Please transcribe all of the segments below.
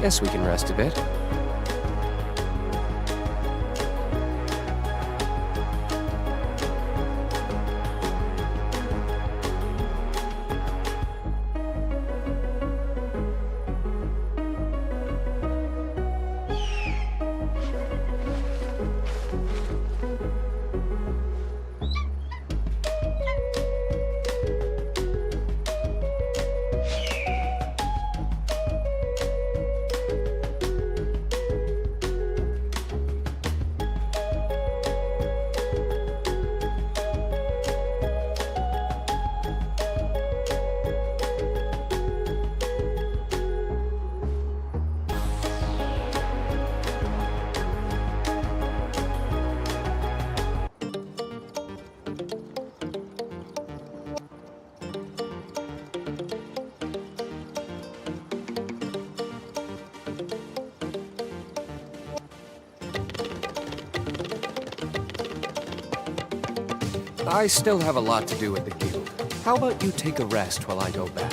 Guess we can rest a bit. I still have a lot to do with the guild. How about you take a rest while I go back?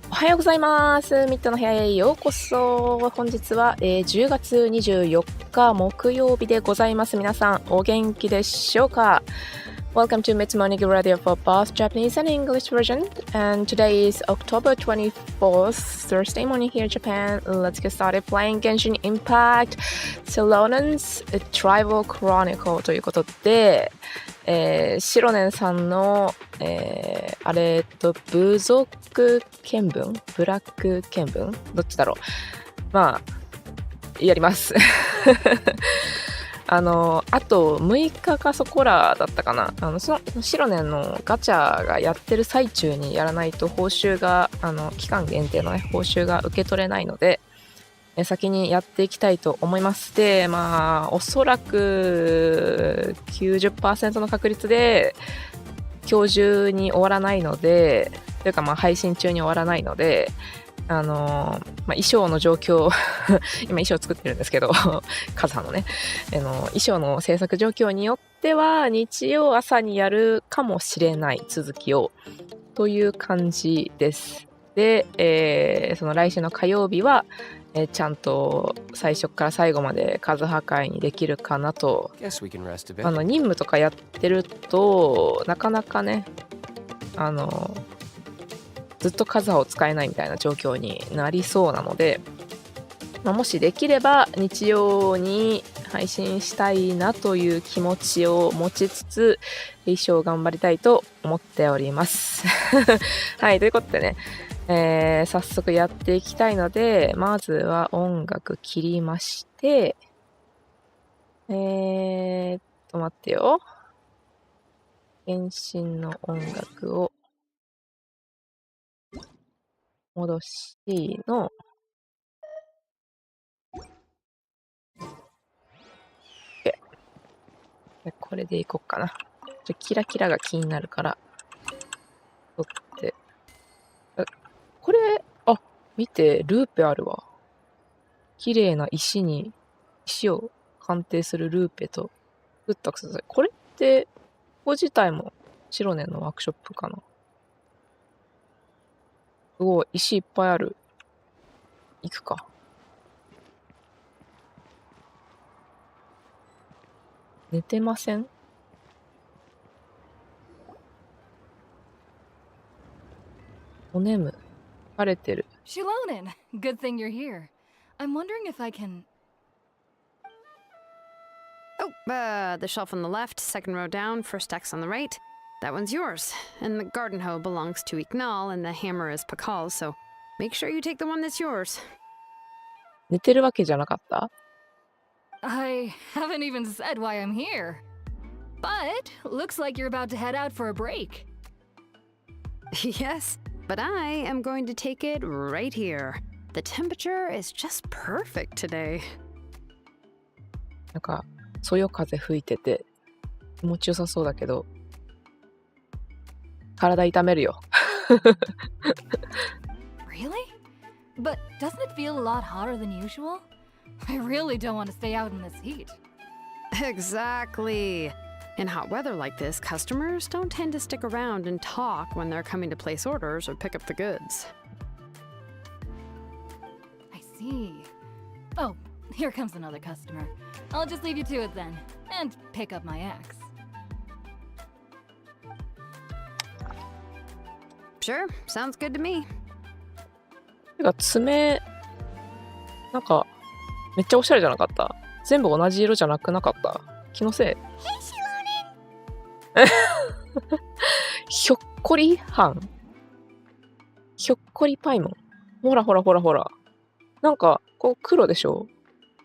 おはようございます。ミッドの部屋へようこそ。本日は、10月24日木曜日でございます。皆さんお元気でしょうか？ Welcome to Mit's Morning Radio for both Japanese and English version. And today is October 24th, Thursday morning here in Japan. Let's get started playing Genshin Impact Xilonen's Tribal Chronicle ということで、シロネンさんの、部族見聞ブラック見聞どっちだろう。まあやりますあと6日かそこらだったかな。そのシロネンのガチャがやってる最中にやらないと報酬が期間限定のね報酬が受け取れないので、先にやっていきたいと思います。で、まあおそらく 90% の確率で今日中に終わらないので、というかまあ配信中に終わらないので、衣装の状況今衣装作ってるんですけどカズハのね、衣装の制作状況によっては日曜朝にやるかもしれない続きをという感じです。で、その来週の火曜日は、ちゃんと最初から最後までカズハ会にできるかなと。任務とかやってるとなかなかねずっとカズハを使えないみたいな状況になりそうなので、もしできれば日曜に配信したいなという気持ちを持ちつつ一生頑張りたいと思っておりますはい、ということでね、早速やっていきたいので、まずは音楽切りまして、待ってよ。原神の音楽を戻しのこれでいこっかな。キラキラが気になるから取って、これ見てルーペあるわ。綺麗な石を鑑定するルーペとグッとアクセサリー。これってここ自体もシロネンのワークショップかな。すごい石いっぱいある。行くか。寝てません？お眠。疲れてる。Xilonen, good thing you're here. I'm wondering if I can... Oh, the shelf on the left, second row down, first X on the right. That one's yours. And the garden hoe belongs to Ignal, and the hammer is Pakal's, so make sure you take the one that's yours. 寝てるわけじゃなかった？ I haven't even said why I'm here. But looks like you're about to head out for a break. Yes, but I am going to take it right here. The temperature is just perfect today. なんかそよ風吹いてて気持ちよさそうだけど体痛めるよ Really? But doesn't it feel a lot hotter than usual? I really don't want to stay out in this heat. Exactly. In hot weather like this, customers don't tend to stick around and talk when they're coming to place orders or pick up the goods. I see. Oh, here comes another customer. I'll just leave you to it then, and pick up my axe. Sure, sounds good to me. てか爪なんかめっちゃおしゃれじゃなかった？全部同じ色じゃなくなかった？気のせい。ひょっこりはん。ひょっこりパイモン。ほらほらほらほら。なんかこう黒でしょ？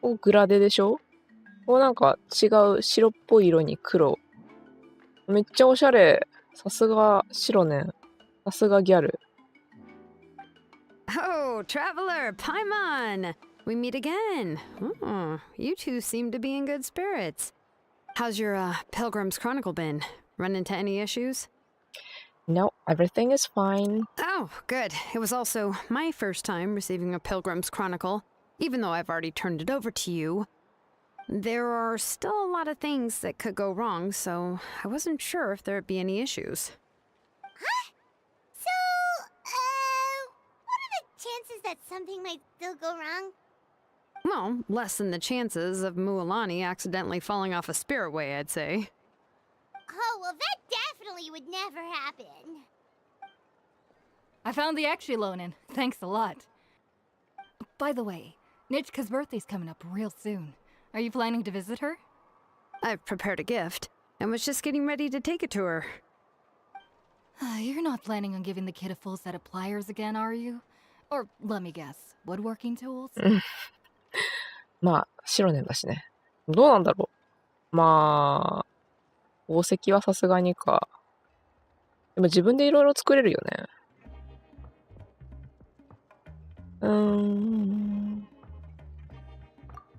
こうグラデでしょ？こうなんか違う白っぽい色に黒。めっちゃおしゃれ。さすがシロネン。さすがギャル。Oh, traveler, Paimon! We meet again. Oh, you two seem to be in good spirits. How's your Pilgrim's Chronicle been? Run into any issues? No, everything is fine. Oh, good. It was also my first time receiving a Pilgrim's Chronicle, even though I've already turned it over to you. There are still a lot of things that could go wrong, so I wasn't sure if there'd be any issues. Chances that something might still go wrong? Well, less than the chances of Mualani accidentally falling off a spiritway, I'd say. Oh, well, that definitely would never happen. I found the Xilonen. Thanks a lot. By the way, Nichka's birthday's coming up real soon. Are you planning to visit her? I've prepared a gift and was just getting ready to take it to her. You're not planning on giving the kid a full set of pliers again, are you? Or, let me guess, woodworking tools? まあ、シロネンだしね。どうなんだろう。まあ、宝石はさすがにか。でも自分でいろいろ作れるよね。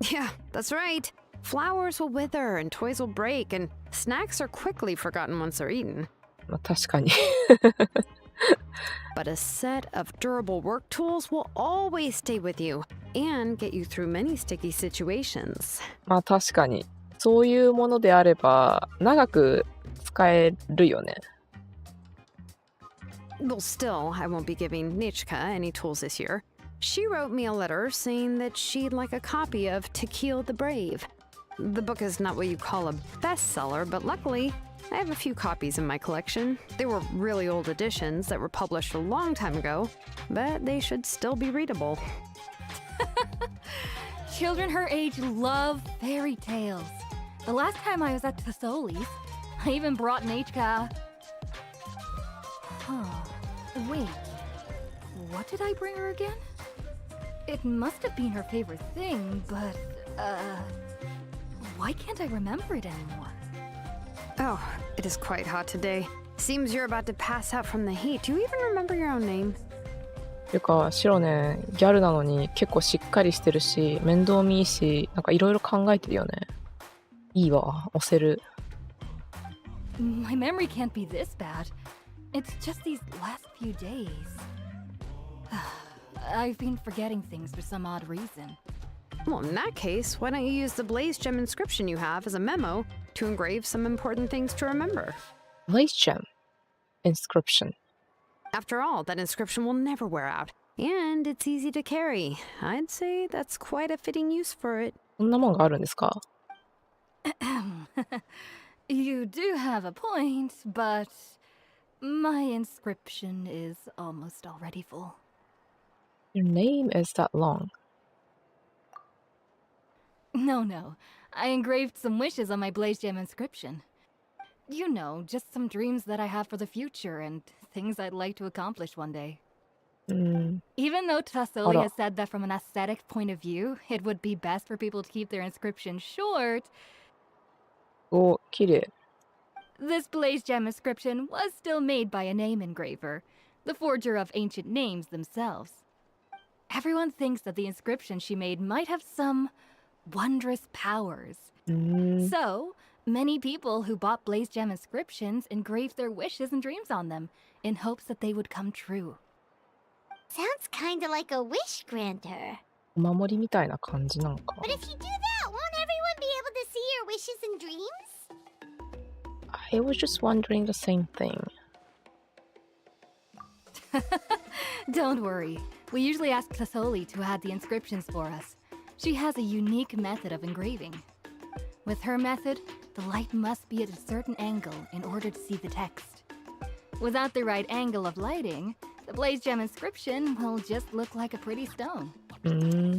Yeah, that's right. Flowers will wither and toys will break, and snacks are quickly forgotten once they're eaten. まあ確かに。But a set of durable work tools will always stay with you and get you through many sticky situations. まあ確かに。そういうものであれば、長く使えるよね。Well, still, I won't be giving Nichka any tools this year. She wrote me a letter saying that she'd like a copy of Tequila the Brave. The book is not what you call a bestseller, but luckily, I have a few copies in my collection. They were really old editions that were published a long time ago, but they should still be readable. Children her age love fairy tales. The last time I was at Tasoli's, I even brought Nichka. Huh. Wait. What did I bring her again? It must have been her favorite thing, but, why can't I remember it anymore? Oh, it is quite hot today. Seems you're about to pass out from the heat. Do you even remember your own name? ていうか、シロね、ギャルなのに結構しっかりしてるし、面倒見いいし、なんかいろいろ考えてるよね。いいわ、押せる。My memory can't be this bad. It's just these last few days. I've been forgetting things for some odd reason. Well, in that case, why don't you use the Blaze Gem inscription you have as a memo to engrave some important things to remember? Blaze Gem inscription. After all, that inscription will never wear out, and it's easy to carry. I'd say that's quite a fitting use for it. こんなもんがあるんですか？ You do have a point, but my inscription is almost already full. Your name is that long. No. I engraved some wishes on my Blaze Gem inscription. You know, just some dreams that I have for the future and things I'd like to accomplish one day. Even though Tasoli has said that from an aesthetic point of view, it would be best for people to keep their inscription short. お、綺麗。 This Blaze Gem inscription was still made by a name engraver, the forger of ancient names themselves. Everyone thinks that the inscription she made might have some wondrous powers. So, Many people who bought Blaze Gem inscriptions engraved their wishes and dreams on them in hopes that they would come true. Sounds kinda like a wish granter. お守りみたいな感じなのか。 But if you do that, won't everyone be able to see your wishes and dreams? I was just wondering the same thing. Don't worry. We usually ask Tasoli to add the inscriptions for us. She has a unique method of engraving. With her method, the light must be at a certain angle in order to see the text. Without the right angle of lighting, the Blaze Gem inscription will just look like a pretty stone.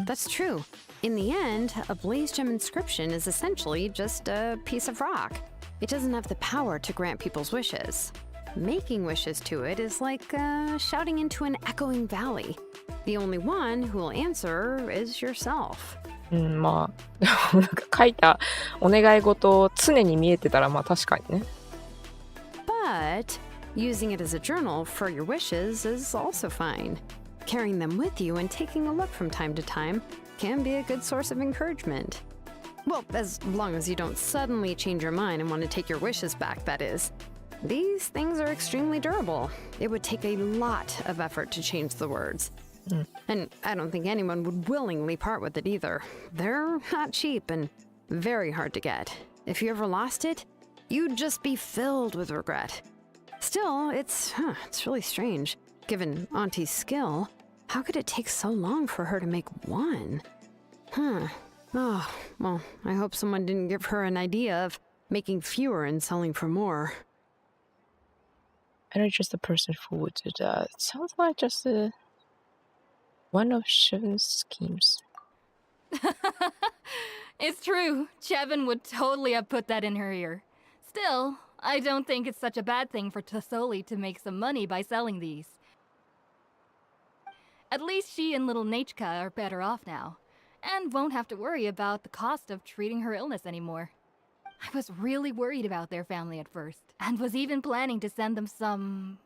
That's true. In the end, a Blaze Gem inscription is essentially just a piece of rock. It doesn't have the power to grant people's wishes. Making wishes to it is like shouting into an echoing valley. The only one who will answer is yourself. まあなんか書いたお願い事を常に見えてたらまあ確かにね。But using it as a journal for your wishes is also fine. Carrying them with you and taking a look from time to time can be a good source of encouragement. Well, as long as you don't suddenly change your mind and want to take your wishes back, that is. These things are extremely durable. It would take a lot of effort to change the words. And I don't think anyone would willingly part with it either. They're not cheap and very hard to get. If you ever lost it, you'd just be filled with regret. Still, it's really strange. Given Auntie's skill, how could it take so long for her to make one? Oh, well, I hope someone didn't give her an idea of making fewer and selling for more. I know just the person who would do that. It sounds like just one of Chevin's schemes. It's true. Chevin would totally have put that in her ear. Still, I don't think it's such a bad thing for Tasoli to make some money by selling these. At least she and little Nachka are better off now, and won't have to worry about the cost of treating her illness anymore. I was really worried about their family at first, and was even planning to send them some...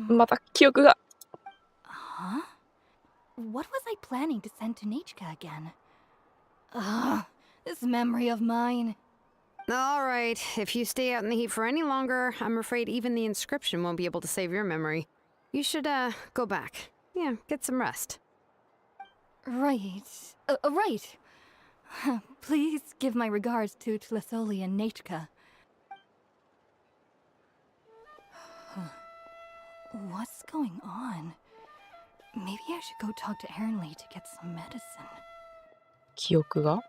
また記憶が。 Huh? What was I planning to send to Nachka again? Ugh, this memory of mine. All right, if you stay out in the heat for any longer, I'm afraid even the inscription won't be able to save your memory. You should, go back. Yeah, get some rest. Right. Right. Please give my regards to Tlasoli and Nachka. What's going on? Maybe I should go talk to Ernly to get some medicine. 記憶が。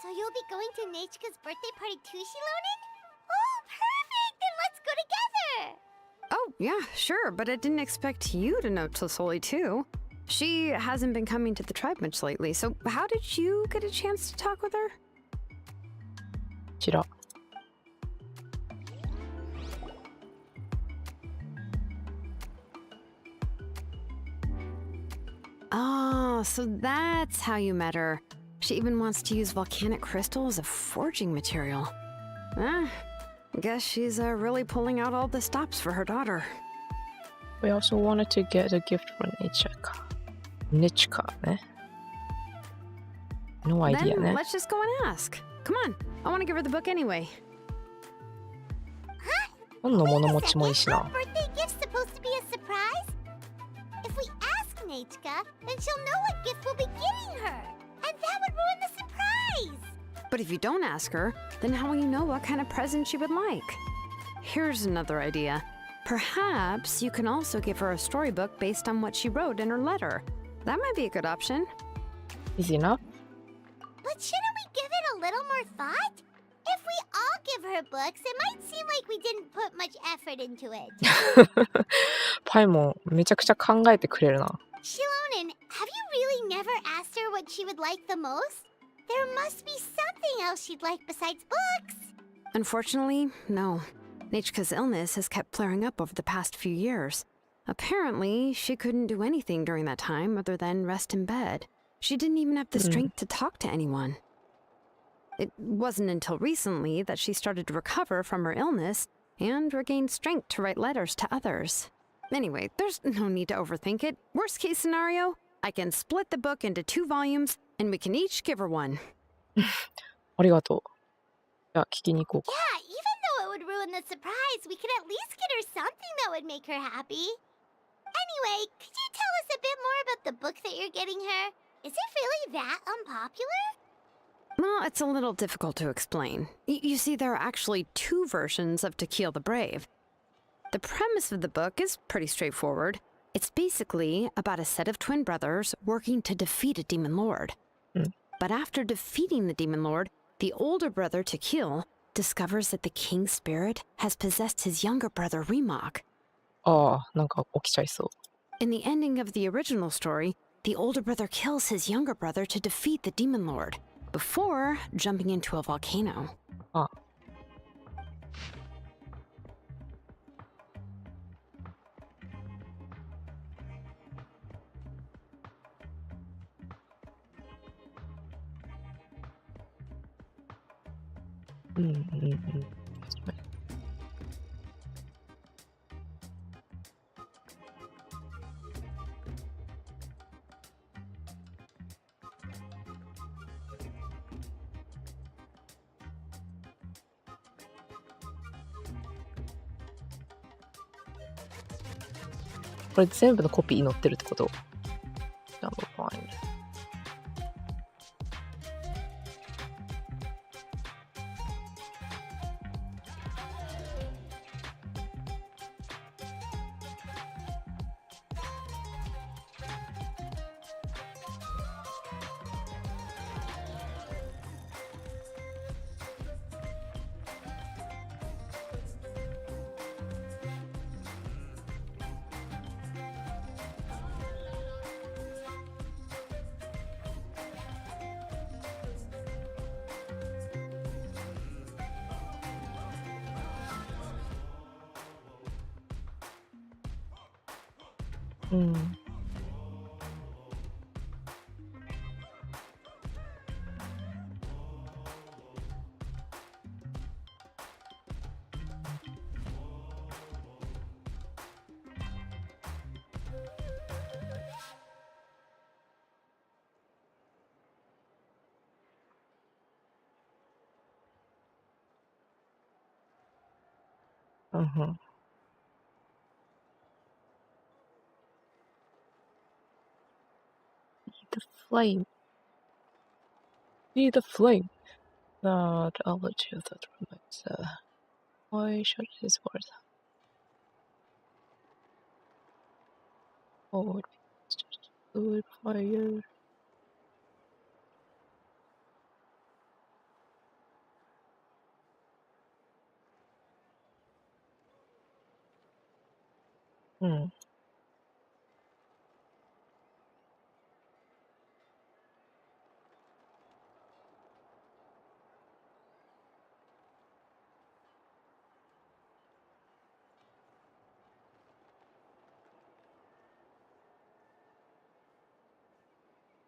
So you'll be going to Nachika's birthday party too, Xilonen? Oh, perfect! Then let's go together! Oh, yeah, sure, but I didn't expect you to know Tlasoli too. She hasn't been coming to the tribe much lately, so how did you get a chance to talk with her? ちら。 Oh, so that's how you met her. She even wants to use volcanic crystal as a forging material. Guess she's really pulling out all the stops for her daughter. We also wanted to get a gift from Nichika. Nichika ね。No idea Then ね。 let's just go and ask. Come on, I want to give her the book anyway. 本の物持ちもいいし Our な。 birthday gift's supposed to be a surprise? If we ask Nachika, then she'll know what gift we'll be getting her. And that would ruin the surprise! But if you don't ask her, then how will you know what kind of present she would like? Here's another idea. Perhaps you can also give her a storybook based on what she wrote in her letter. That might be a good option. Easy enough. But shouldn't we give it a little more thought? If we all give her books, it might seem like we didn't put much effort into it. パイもめちゃくちゃ考えてくれるな。 Xilonen, have you really never asked her what she would like the most? There must be something else she'd like besides books. Unfortunately, no. Nachika's illness has kept flaring up over the past few years. Apparently, she couldn't do anything during that time other than rest in bed. She didn't even have the strength to talk to anyone. It wasn't until recently that she started to recover from her illness and regained strength to write letters to others. Anyway, there's no need to overthink it. Worst case scenario, I can split the book into 2 volumes and we can each give her one. ありがとう。じゃあ聞きに行こうか。Yeah, even though it would ruin the surprise, we could at least get her something that would make her happy. Anyway, could you tell us a bit more about the book that you're getting her? Is it really that unpopular? Well, it's a little difficult to explain. You see, there are actually two versions of To Kill the Brave. The premise of the book is pretty straightforward. It's basically about a set of twin brothers working to defeat a demon lord. But after defeating the demon lord, the older brother, To Kill, discovers that the king's spirit has possessed his younger brother, Remak. ああ、なんか起きちゃいそう。In the ending of the original story, the older brother kills his younger brother to defeat the demon lord, before jumping into a volcano. あ、うんうんうん。これ全部のコピー載ってるってこと？ Number find. The flame. Be the flame. Not allergy that remains. Why should his words? Oh, it's just good fire. Hmm. .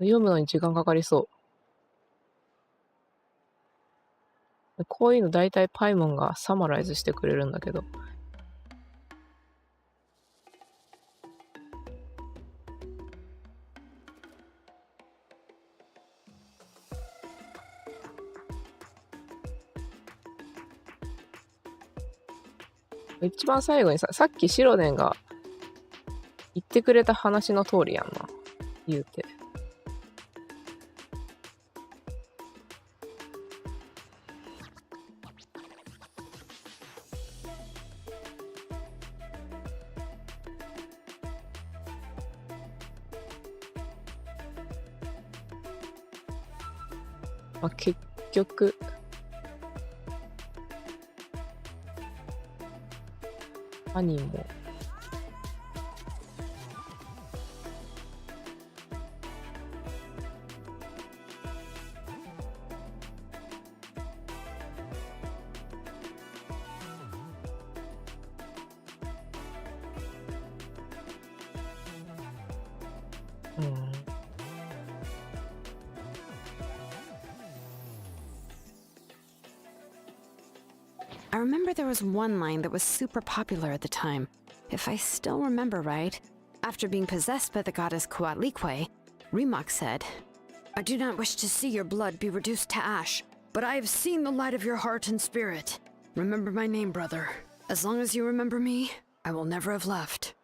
読むのに時間かかりそう。こういうのだいたいパイモンがサマライズしてくれるんだけど。一番最後にさっきシロネンが言ってくれた話の通りやんな。言うて。まあ、結局兄もI remember there was one line that was super popular at the time. If I still remember right, after being possessed by the goddess Coatlicue, Remak said, I do not wish to see your blood be reduced to ash, but I have seen the light of your heart and spirit. Remember my name, brother. As long as you remember me, I will never have left.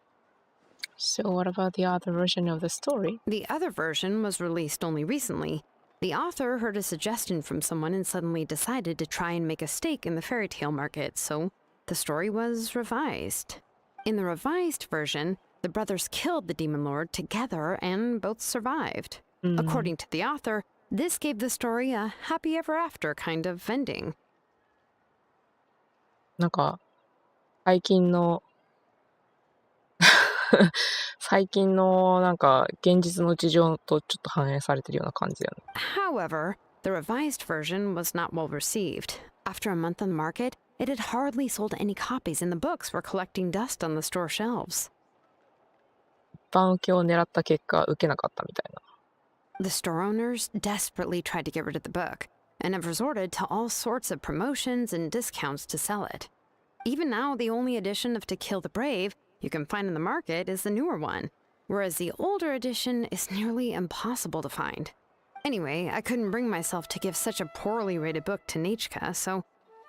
So what about the other version of the story? The other version was released only recently. The author heard a suggestion from someone and suddenly decided to try and make a stake in the fairy tale market, so the story was revised. In the revised version, the brothers killed the demon lord together and both survived. According to the author, this gave the story a happy ever after kind of ending. なんか、最近の最近のなんか現実の事情とちょっと反映されてるような感じだよね。However, the revised version was not well received. After a month on the market, it had hardly sold any copies and the books were collecting dust on the store shelves. 一般受けを狙った結果、受けなかったみたいな。The store owners desperately tried to get rid of the book and have resorted to all sorts of promotions and discounts to sell it. Even now, the only edition of To Kill the Brave you can find in the market is the newer one, whereas the older edition is nearly impossible to find. Anyway, I couldn't bring myself to give such a poorly rated book to Nichika, so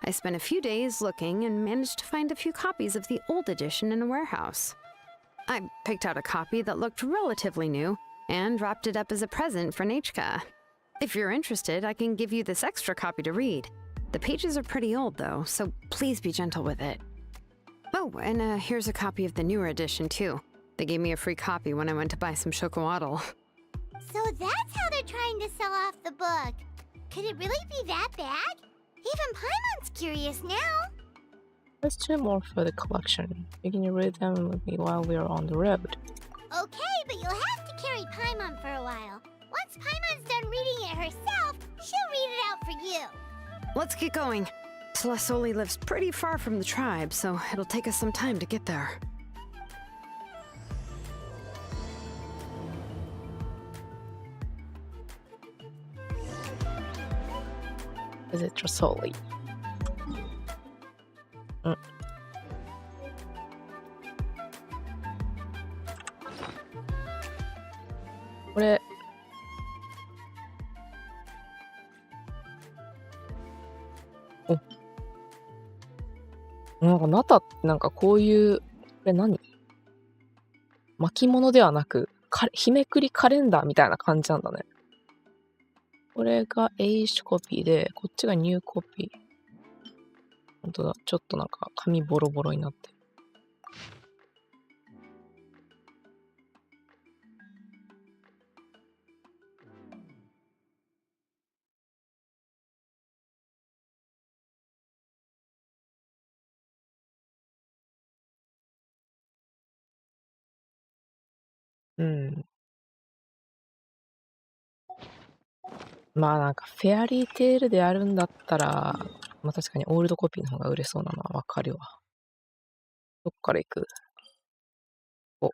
I spent a few days looking and managed to find a few copies of the old edition in a warehouse. I picked out a copy that looked relatively new and wrapped it up as a present for Nichika. If you're interested, I can give you this extra copy to read. The pages are pretty old though, so please be gentle with it. Oh, and here's a copy of the newer edition too. They gave me a free copy when I went to buy some chocowaddle. So that's how they're trying to sell off the book. Could it really be that bad? Even Paimon's curious now. There's two more for the collection. You can read them with me while we're on the road. Okay, but you'll have to carry Paimon for a while. Once Paimon's done reading it herself, she'll read it out for you. Let's get going. Celestoli lives pretty far from the tribe, so it'll take us some time to get there. Is it Trasoli? これなんかナタってなんかこういうこれ何巻物ではなく日めくりカレンダーみたいな感じなんだね。これが英種コピーでこっちがニューコピー。本当だ、ちょっとなんか紙ボロボロになってる。うん。まあなんかフェアリーテールであるんだったら、まあ確かにオールドコピーの方が売れそうなのはわかるわ。どっから行く？お。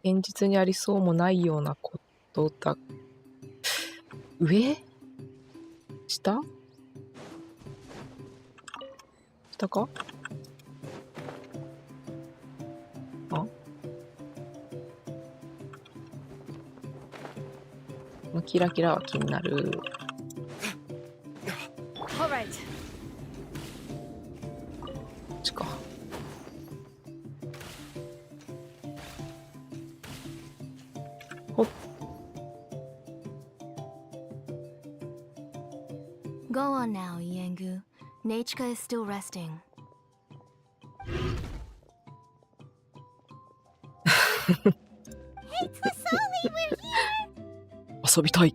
現実にありそうもないようなことだ。上？下？下か？あ？キラキラは気になる。Alright. こっちか。ほっ。Go on now, Yengu. Nachika is still resting. Hey, Tlasoli, we're here! 遊びたい。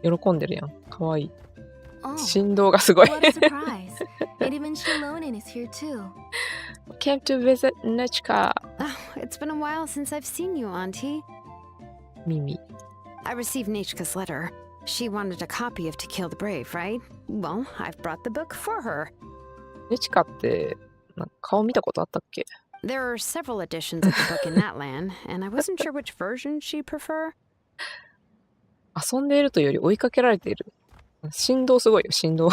喜んでるやん。かわいい。Oh, 振動がすごい。 what a surprise. And even Xilonen is here too. Came to visit Nichika. Oh, it's been a while since I've seen you, Auntie. 耳。I received Nichika's letter. She wanted a copy of To Kill the Brave, right? Well, I've brought the book for her. ニチカってなんか顔見たことあったっけ？ There are several editions of the book in that land, and I wasn't sure which version she'd prefer. 遊んでいるというより追いかけられている。振動すごいよ、振動。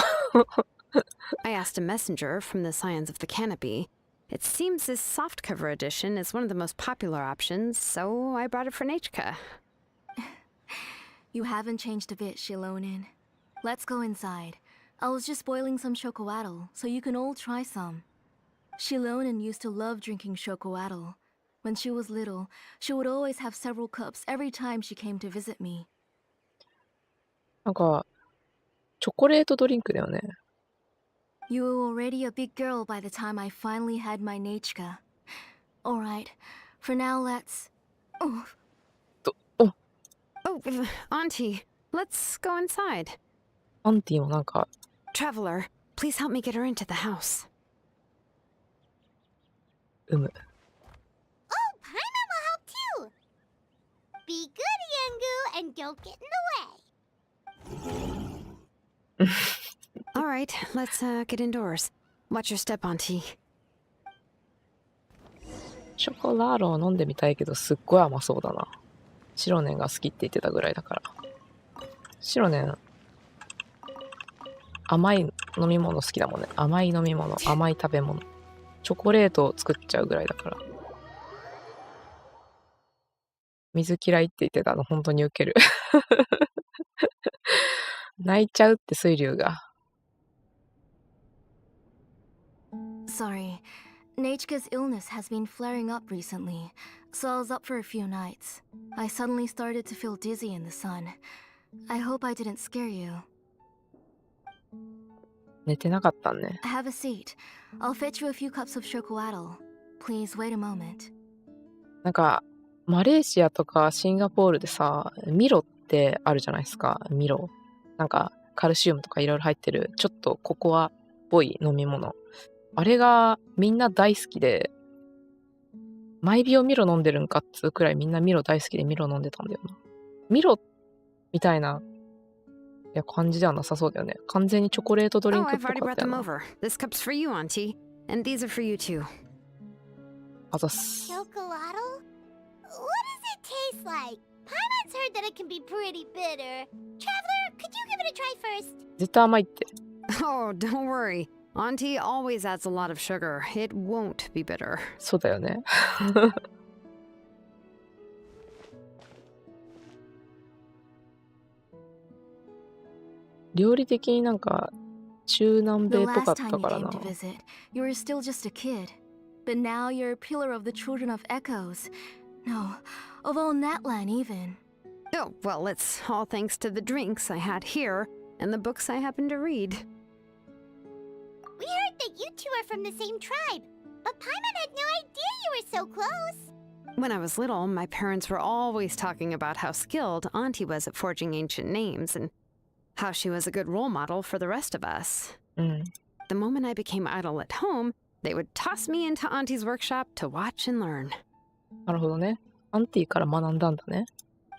I asked a messenger from the Scions of the Canopy. It seems this softcover edition is one of the most popular options, so I brought it for Nechka. You haven't changed a bit, Xilonen. Let's go inside. I was just boiling some chocolatl, so you can all try some. Xilonen used to love drinking chocolatl. When she was little, she would always have several cups every time she came to visit me. なんか、チョコレートドリンクだよね。You were already a big girl by the time I finally had my Nechka. Alright, for now let's... Oh, Oh, Auntie, let's go inside. アンティもなんか、 Traveler, please help me get her into the house. うむ。Oh, Paimon will help too! Be good, Yangu, and don't get in the way. All right, let's get indoors. Watch your step, Auntie. ショコラーロを飲んでみたいけど、すっごい甘そうだな。シロネンが好きって言ってたぐらいだから。シロネン、甘い飲み物好きだもんね。甘い飲み物、甘い食べ物。チョコレートを作っちゃうぐらいだから。水嫌いって言ってたの、本当にウケる。泣いちゃうって水流が。sorry. Nechka's illness has been flaring up recently, so I was up for a few nights. I suddenly started to feel dizzy in the sun. I hope I didn't scare you. 寝てなかったんね。Have a seat. I'll fetch you a few cups of chocolatl. Please wait a moment. なんか、マレーシアとかシンガポールでさ、ミロってあるじゃないですか。ミロ。なんか、カルシウムとかいろいろ入ってる、ちょっとココアっぽい飲み物。あれがみんな大好きで、毎秒ミロ飲んでるんかっつうくらいみんなミロ大好きでミロ飲んでたんだよな。ミロみたいな、いや、感じではなさそうだよね。完全にチョコレートドリン Oh, クっ I've ぽ already かっ brought たよ them な。over. This cup's for you, Auntie. And these are for you too. あざっす。 Chocolatl? What does it taste like? Paimon's heard that it can be pretty bitter. Traveler, could you give it a try first? 絶対甘いって。 Oh, don't worry. Auntie always adds a lot of sugar. It won't be bitter. そうだよね。料理的になんか中南 The 米っぽかっ last た time か you ら came な。 to visit, you were still just a kid. But now you're a pillar of the children of echoes. No, of all Natlan even. Oh, well, it's all thanks to the drinks I had here and the books I happened to read. We heard that you two are from the same tribe, but Paimon had no idea you were so close. When I was little, my parents were always talking about how skilled Auntie was at forging ancient names and how she was a good role model for the rest of us. うん。 The moment I became idle at home, they would toss me into Auntie's workshop to watch and learn. なるほどね。アンティから学んだんだね。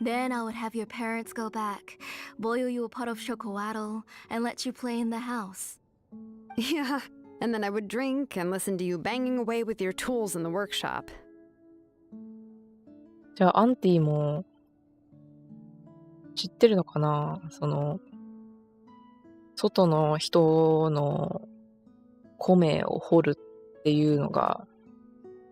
Then I would have your parents go back, boil you a pot of chocolatl, and let you play in the house. Yeah, and then I would drink and listen to you banging away with your tools in the workshop. じゃあアンティも知ってるのかな、その外の人の米を掘るっていうのが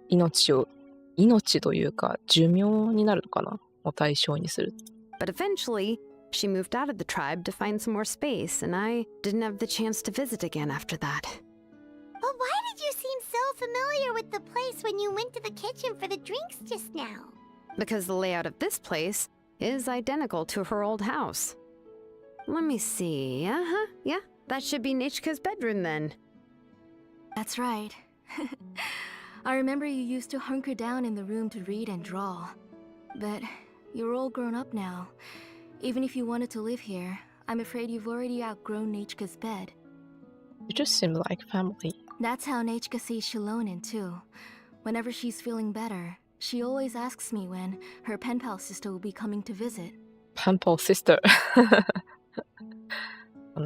命というか寿命になるのかなを対象にする。 But eventually, she moved out of the tribe to find some more space, and I didn't have the chance to visit again after that. But why did you seem so familiar with the place when you went to the kitchen for the drinks just now? Because the layout of this place is identical to her old house. Let me see. Yeah, that should be Nechka's bedroom then. That's right. I remember you used to hunker down in the room to read and draw. But you're all grown up now. Even if you wanted to live here, I'm afraid you've already outgrown Nechka's bed. You just seem like family. That's how Nechka sees Xilonen too. Whenever she's feeling better, she always asks me when her pen pal sister will be coming to visit. Pen pal sister.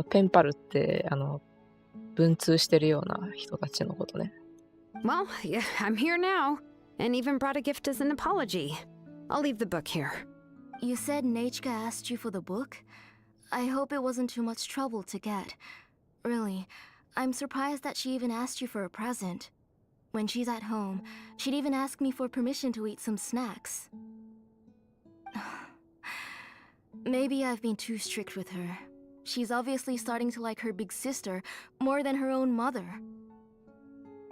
ペンパルって文通してるような人たちのことね。 Well, yeah, I'm here now, and even brought a gift as an apology. I'll leave the book here. You said Nechka asked you for the book? I hope it wasn't too much trouble to get. Really, I'm surprised that she even asked you for a present. When she's at home, she'd even ask me for permission to eat some snacks. Maybe I've been too strict with her. She's obviously starting to like her big sister more than her own mother.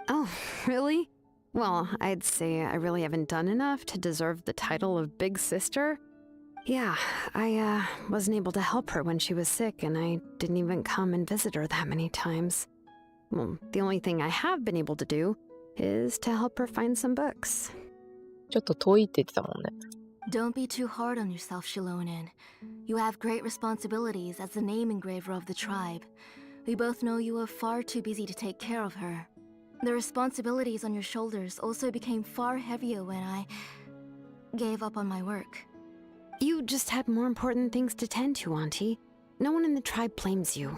Oh, really? Well, I'd say I really haven't done enough to deserve the title of big sister. Yeah, I wasn't able to help her when she was sick, and I didn't even come and visit her that many times. Well, the only thing I have been able to do is to help her find some books. ちょっと遠いって言ってたもんね。Don't be too hard on yourself, Xilonen. You have great responsibilities as the name engraver of the tribe. We both know you are far too busy to take care of her. The responsibilities on your shoulders also became far heavier when I gave up on my work. You just had more important things to tend to, Auntie. No one in the tribe blames you.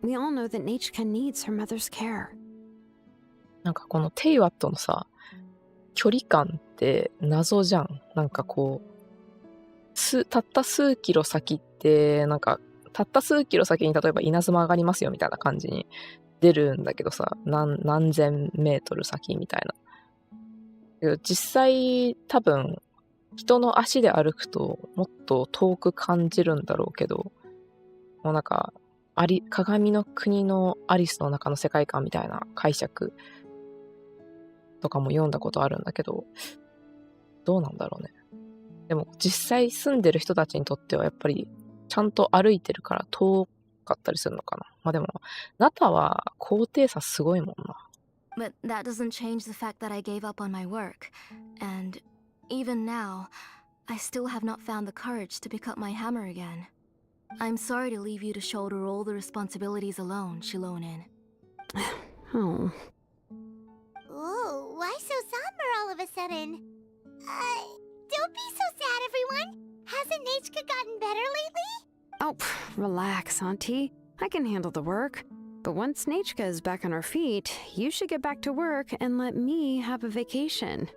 We all know that Nachika needs her mother's care. なんかこのテイワットのさ、距離感って謎じゃん。なんかこう、たった数キロ先って、なんか、たった数キロ先に例えば稲妻上がりますよみたいな感じに出るんだけどさ、何千メートル先みたいな。けど実際多分、人の足で歩くともっと遠く感じるんだろうけど、もうなんか、鏡の国のアリスの中の世界観みたいな解釈とかも読んだことあるんだけど、どうなんだろうね。でも実際住んでる人たちにとってはやっぱりちゃんと歩いてるから遠かったりするのかな。まあでも、ナタは高低差すごいもんな。But that doesn't change the fact that I gave up on my work. And even now, I still have not found the courage to pick up my hammer again. I'm sorry to leave you to shoulder all the responsibilities alone, Xilonen. Oh. Ooh, why so somber all of a sudden? Don't be so sad, everyone. Hasn't Nachika gotten better lately? Oh, relax, Auntie. I can handle the work. But once Nachika is back on her feet, you should get back to work and let me have a vacation.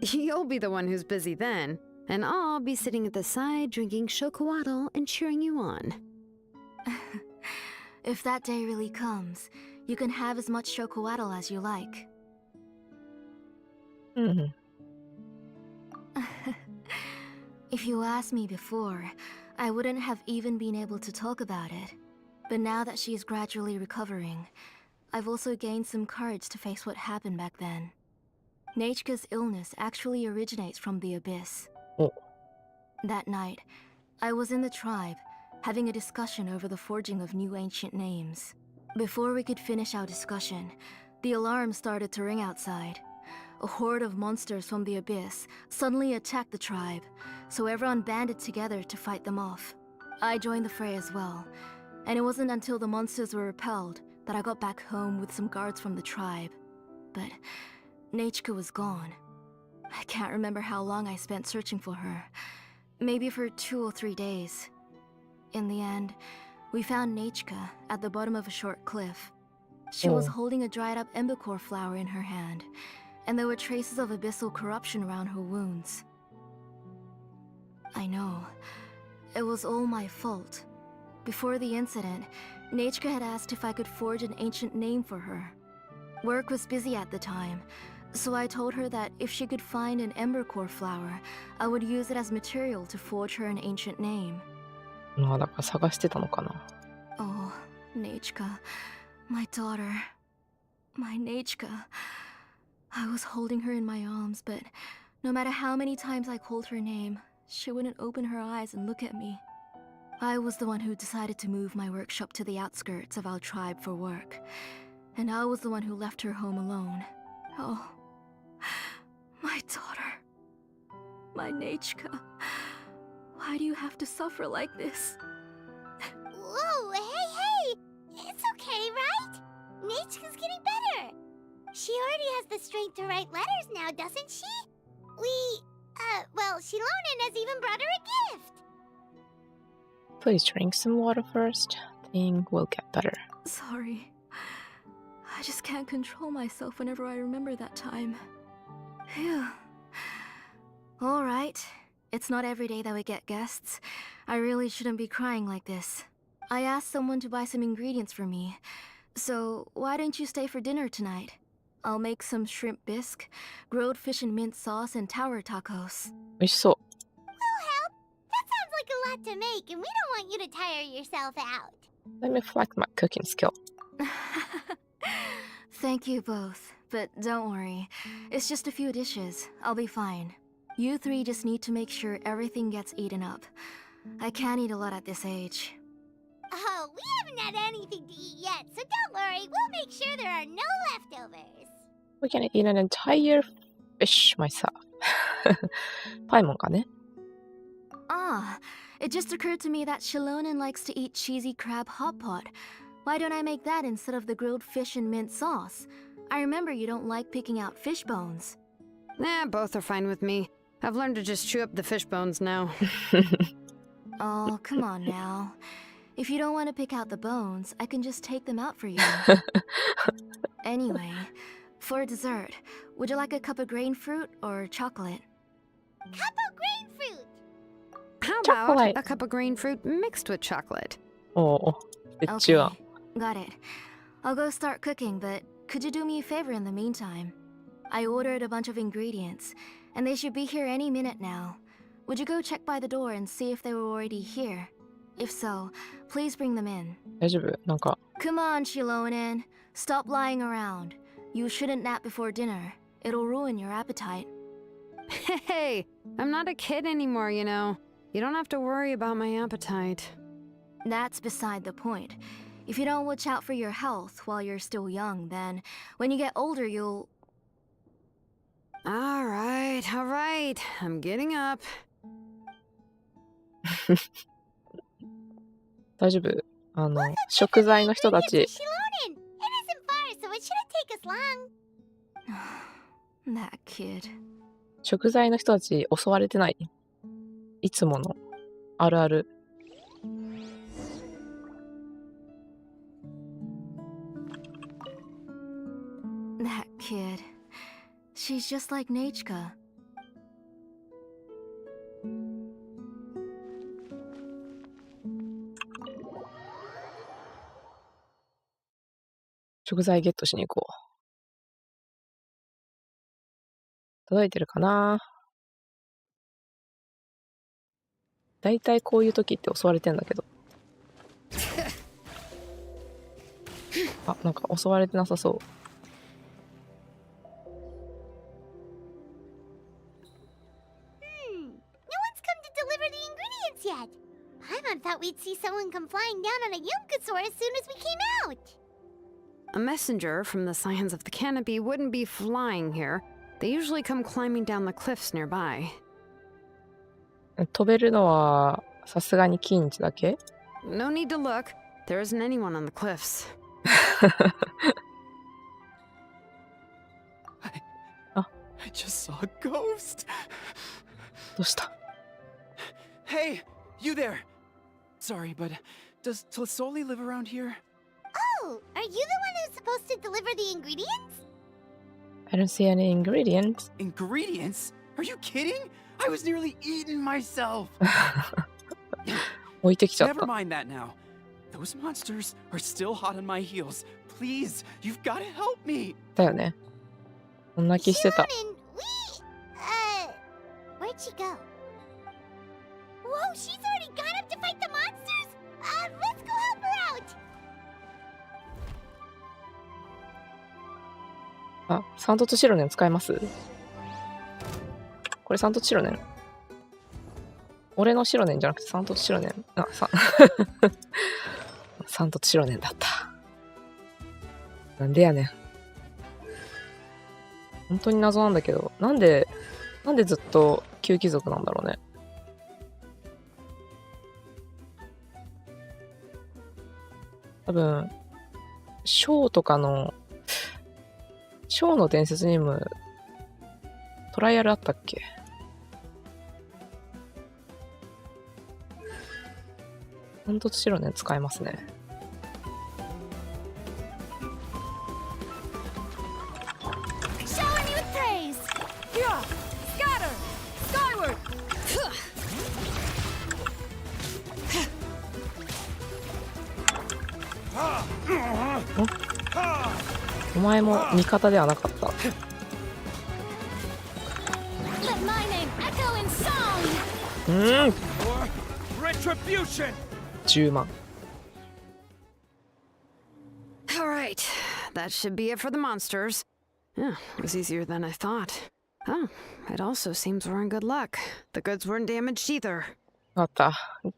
You'll be the one who's busy then, and I'll be sitting at the side drinking shokuado and cheering you on. If that day really comes, you can have as much shokuado as you like. うん。If you asked me before, I wouldn't have even been able to talk about it. But now that she is gradually recovering, I've also gained some courage to face what happened back then. Nachika's illness actually originates from the abyss. Oh. That night, I was in the tribe, having a discussion over the forging of new ancient names. Before we could finish our discussion, the alarm started to ring outside. A horde of monsters from the abyss suddenly attacked the tribe, so everyone banded together to fight them off. I joined the fray as well, and it wasn't until the monsters were repelled that I got back home with some guards from the tribe. But Nachika was gone. I can't remember how long I spent searching for her. Maybe for 2 or 3 days. In the end, we found Nachika at the bottom of a short cliff. She was holding a dried up embercore flower in her hand, and there were traces of abyssal corruption around her wounds. I know. It was all my fault. Before the incident, Nachika had asked if I could forge an ancient name for her. Work was busy at the time, so I told her that if she could find an embercore flower, I would use it as material to forge her an ancient name. まあだから探してたのかな。Oh, Nachika, my daughter. My Nachika. I was holding her in my arms, but no matter how many times I called her name, she wouldn't open her eyes and look at me. I was the one who decided to move my workshop to the outskirts of our tribe for work, and I was the one who left her home alone. Oh, my daughter. My Nachika. Why do you have to suffer like this? Whoa, hey! It's okay, right? Nachika's getting better. She already has the strength to write letters now, doesn't she? Well, Xilonen has even brought her a gift. Please drink some water first. Thing will get better. Sorry. I just can't control myself whenever I remember that time. Phew. Alright. It's not every day that we get guests. I really shouldn't be crying like this. I asked someone to buy some ingredients for me. So, why don't you stay for dinner tonight? I'll make some shrimp bisque, grilled fish and mint sauce, and tower tacos. 美味しそう。 We'll help. That sounds like a lot to make, and we don't want you to tire yourself out. Let me flex my cooking skill. Thank you both, but don't worry. It's just a few dishes. I'll be fine. You three just need to make sure everything gets eaten up. I can't eat a lot at this age. Oh, we haven't had anything to eat yet, so don't worry. We'll make sure there are no leftovers. We can eat an entire fish myself. パイモンかね。 Ah, it just occurred to me that Xilonen likes to eat cheesy crab hot pot. Why don't I make that instead of the grilled fish and mint sauce? I remember you don't like picking out fish bones. Nah, both are fine with me. I've learned to just chew up the fish bones now. Oh, come on now. If you don't want to pick out the bones, I can just take them out for you. Anyway, for dessert, would you like a cup of grain fruit or chocolate? Cup of grain fruit. How Chocolate. about a cup of green fruit mixed with chocolate? おお、折衷案。 Got it. I'll go start cooking, but could you do me a favor in the meantime? I ordered a bunch of ingredients, and they should be here any minute now. Would you go check by the door and see if they were already here? If so, please bring them in. 大丈夫？なんか、 Come on, Xilonen. Stop lying around. You shouldn't nap before dinner. It'll ruin your appetite. Hey, I'm not a kid anymore, you know. You don't have to worry about my appetite. That's beside the point. If you don't watch out for your health while you're still young, then when you get older, you'll... All right. I'm getting up. 大丈夫？食材の人た It's ち Xilonen. It isn't far, so it shouldn't take us long. That kid. 食材の人たち襲われてない？いつものあるある。 That kid. She's just like Nachka. 食材ゲットしに行こう。届いてるかな？だいたいこういう時って襲われてんだけど。あ、なんか襲われてなさそう。 No one's come to deliver the ingredients yet. Paimon thought we'd see someone come flying down on a Yunkasaur as soon as we came out. A messenger from the Scions of the Canopy wouldn't be flying here. They usually come climbing down the cliffs nearby. 飛べるのはさすがにキンチだけ？ No need to look. There isn't anyone on the cliffs. I just saw a ghost. どうした？ Hey, you there. Sorry, but does Tlisoli live around here? Oh, are you the one who's supposed to deliver the ingredients? I don't see any ingredients. Ingredients? Are you kidding? I was nearly eaten myself. 置いてきちゃっ Never た。 mind that now. Those monsters are still hot on my heels. Please, you've got to help me. だよね。こんな気してた。 Xilonen, where'd she go? Whoa, she's already gone up to fight the monsters? Let's go help her out. あ、サントとシロネン使えます？これサントとシロネン。俺のシロネンじゃなくてサントとシロネン。あ、サントとシロネンだった。なんでやねん。本当に謎なんだけど、なんでずっと旧貴族なんだろうね。多分、ショーの伝説にもトライアルあったっけ？サントとシロネン使えますね。Shower me with praise! Yeah! Scatter! Skyward! 前も味方ではなかった。Let my name echo in song. 10万。All right, that should be it for the monsters. Yeah, it was easier than I thought. Oh, it also seems we're in good luck. The goods weren't damaged either. わかった。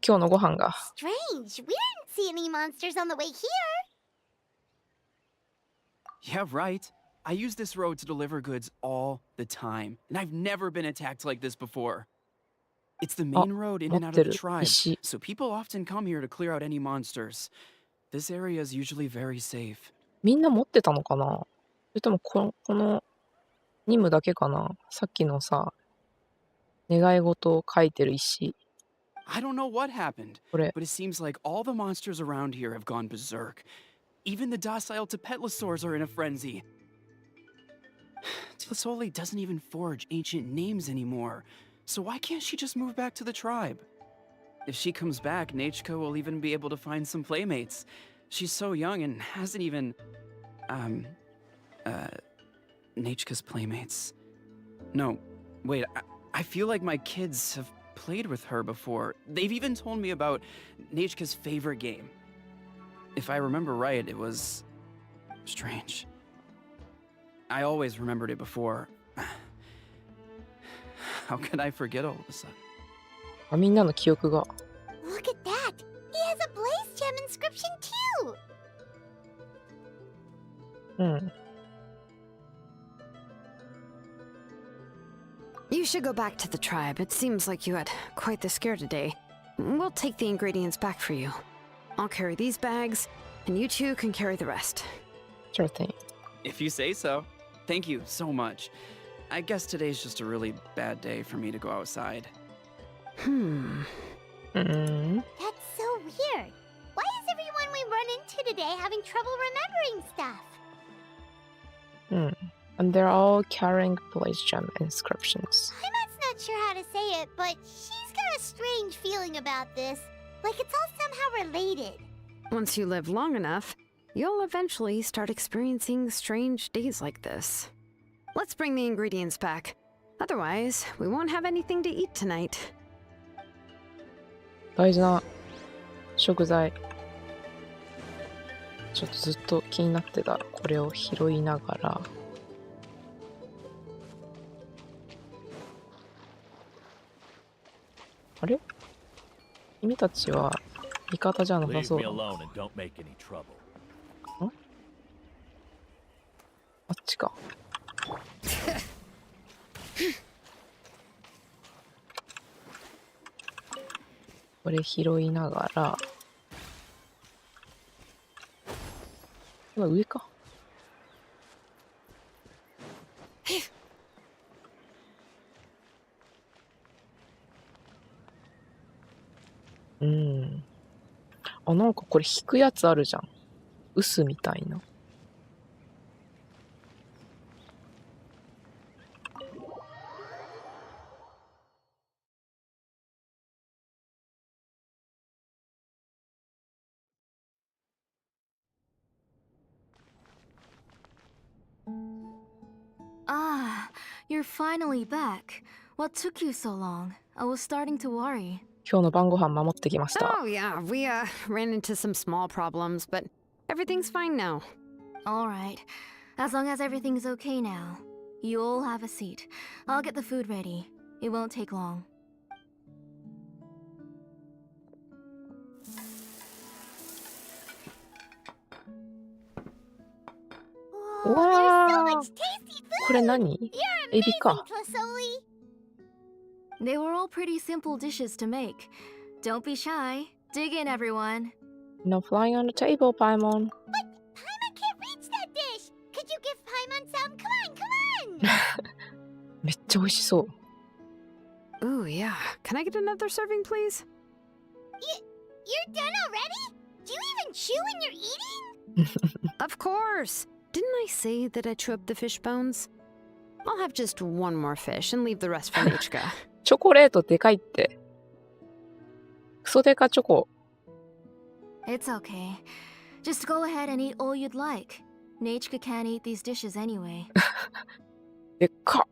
今日のご飯が。 Strange. We didn't see any monsters on the way here. Yeah, right. I use this road to deliver goods all the time, and I've never been attacked like this before. It's the main road in and out of the tribe, so people often come here to clear out any monsters. This area is usually very safe. みんな持ってたのかな？それともこの任務だけかな？さっきのさ、願い事を書いてる石。I don't know what happened, これ。 but it seems like all the monsters around here have gone berserk. Even the docile Tepetlosaurs are in a frenzy. Tlisoli doesn't even forge ancient names anymore, so why can't she just move back to the tribe? If she comes back, Nachiko will even be able to find some playmates. She's so young and hasn't even... Nachiko's playmates. No, wait, I feel like my kids have played with her before. They've even told me about Nachiko's favorite game. If I remember right, it was... strange. I always remembered it before. How could I forget all of a sudden? あ、みんなの記憶が。 Look at that. He has a blaze gem inscription too. うん。 You should go back to the tribe. It seems like you had quite the scare today. We'll take the ingredients back for you. I'll carry these bags, and you two can carry the rest. Sure thing. If you say so. Thank you so much. I guess today's just a really bad day for me to go outside. Mm. That's so weird. Why is everyone we run into today having trouble remembering stuff? And they're all carrying blaze gem inscriptions. Paimon's not sure how to say it, but she's got a strange feeling about this. Like it's all somehow related. Once you live long enough, you'll eventually start experiencing strange days like this. Let's bring the ingredients back. Otherwise, we won't have anything to eat tonight. 大事な食材。ちょっとずっと気になってた。これを拾いながら。あれ？君たちは味方じゃなさそうだな。あっちか。これ拾いながら。今上か。あ、なんかこれ引くやつあるじゃん。臼みたいな。Ah, you're finally back. What took you so long? I was starting to worry. 今日の晩ご飯守ってきました。 Oh yeah, we ran into some small problems, but everything's fine now. All right. As long as everything's okay now. You all have a seat. I'll get the food ready. It won't take long. Whoa, there's so Wow. much tasty food. これ何？ You're エビ amazing, か。 Tlisoli. They were all pretty simple dishes to make. Don't be shy. Dig in, everyone. No flying on the table, Paimon. But Paimon can't reach that dish. Could you give Paimon some? Come on, come on. めっちゃ美味しそう。 Ooh, yeah. Can I get another serving, please? You're done already? Do you even chew when you're eating? Of course. Didn't I say that I chew up the fish bones? I'll have just one more fish and leave the rest for Nichika. チョコレートでかいって。クソデカチョコ。 It's okay. Just go ahead and eat all you'd like. Nachka can't eat these dishes anyway. でっか。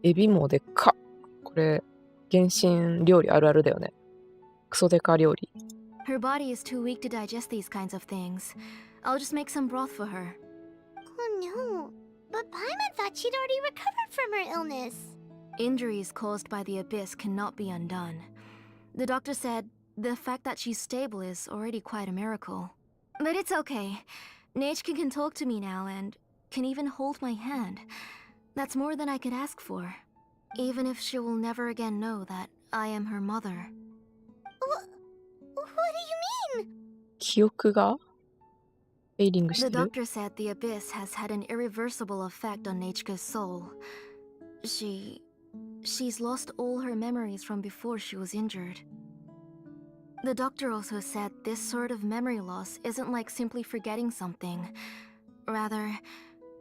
エビもでっか。これ、原神料理あるあるだよね。クソデカ料理。Her body is too weak to digest these kinds of things. I'll just make some broth for her. Oh no. But Paimon thought she'd already recovered from her illness. Injuries caused by the abyss cannot be undone. The doctor said the fact that she's stable is already quite a miracle. But it's okay. Nachka can talk to me now and can even hold my hand. That's more than I could ask for. Even if she will never again know that I am her mother. What do you mean? 記憶がフェイリングし The てる doctor said the abyss has had an irreversible effect on Nachka's soul. She's lost all her memories from before she was injured. The doctor also said this sort of memory loss isn't like simply forgetting something. Rather,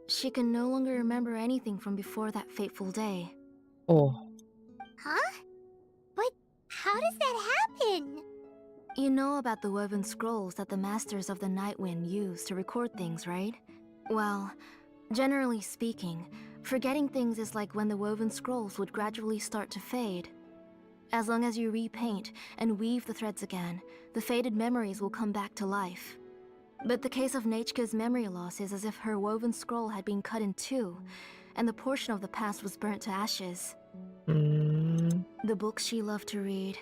she can no longer remember anything from before that fateful day. おう Huh? But how does that happen? You know about the woven scrolls that the masters of the Night Wind use to record things, right? Well, generally speaking, forgetting things is like when the woven scrolls would gradually start to fade. As long as you repaint and weave the threads again, the faded memories will come back to life. But the case of Nachka's memory loss is as if her woven scroll had been cut in two, and the portion of the past was burnt to ashes. うーん The books she loved to read,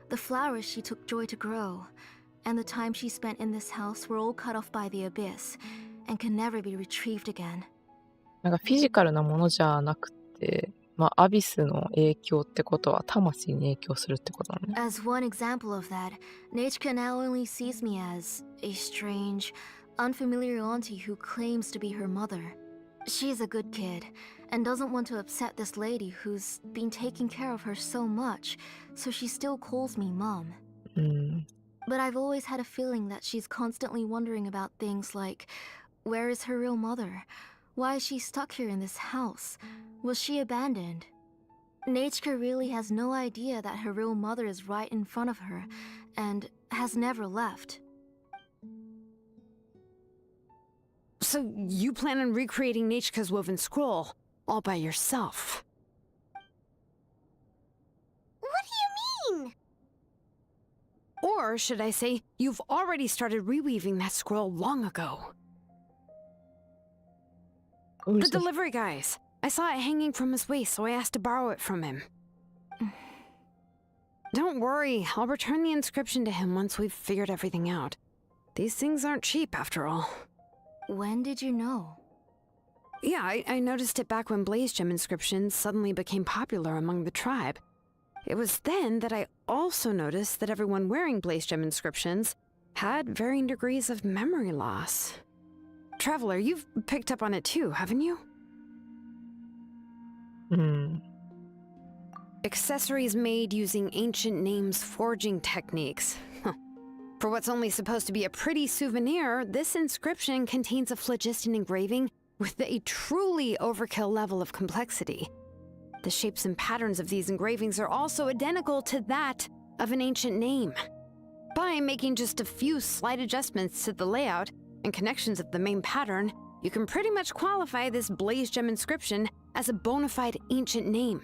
the flowers she took joy to grow, and the time she spent in this house were all cut off by the abyss, and can never be retrieved again. なんかフィジカルなものじゃなくて、まあ、アビスの影響ってことは魂に影響するってことなのね。As one example of that, Nachka now only sees me as a strange, unfamiliar auntie who claims to be her mother. She's a good kid, and doesn't want to upset this lady who's been taking care of her so much, so she still calls me Mom. うん But I've always had a feeling that she's constantly wondering about things like, where is her real mother? Why is she stuck here in this house? Was she abandoned? Nachka really has no idea that her real mother is right in front of her, and has never left. So you plan on recreating Nachka's woven scroll all by yourself? What do you mean? Or should I say, you've already started reweaving that scroll long ago? うる The さい delivery guys. I saw it hanging from his waist, so I asked to borrow it from him. Don't worry, I'll return the inscription to him once we've figured everything out. These things aren't cheap, after all. When did you know? Yeah, I noticed it back when Blaze Gem inscriptions suddenly became popular among the tribe. It was then that I also noticed that everyone wearing Blaze Gem inscriptions had varying degrees of memory loss. Traveler, you've picked up on it too, haven't you? うん Accessories made using ancient names forging techniques. For what's only supposed to be a pretty souvenir, this inscription contains a phlogiston engraving with a truly overkill level of complexity. The shapes and patterns of these engravings are also identical to that of an ancient name. By making just a few slight adjustments to the layout and connections of the main pattern, you can pretty much qualify this Blaze Gem inscription as a bona fide ancient name.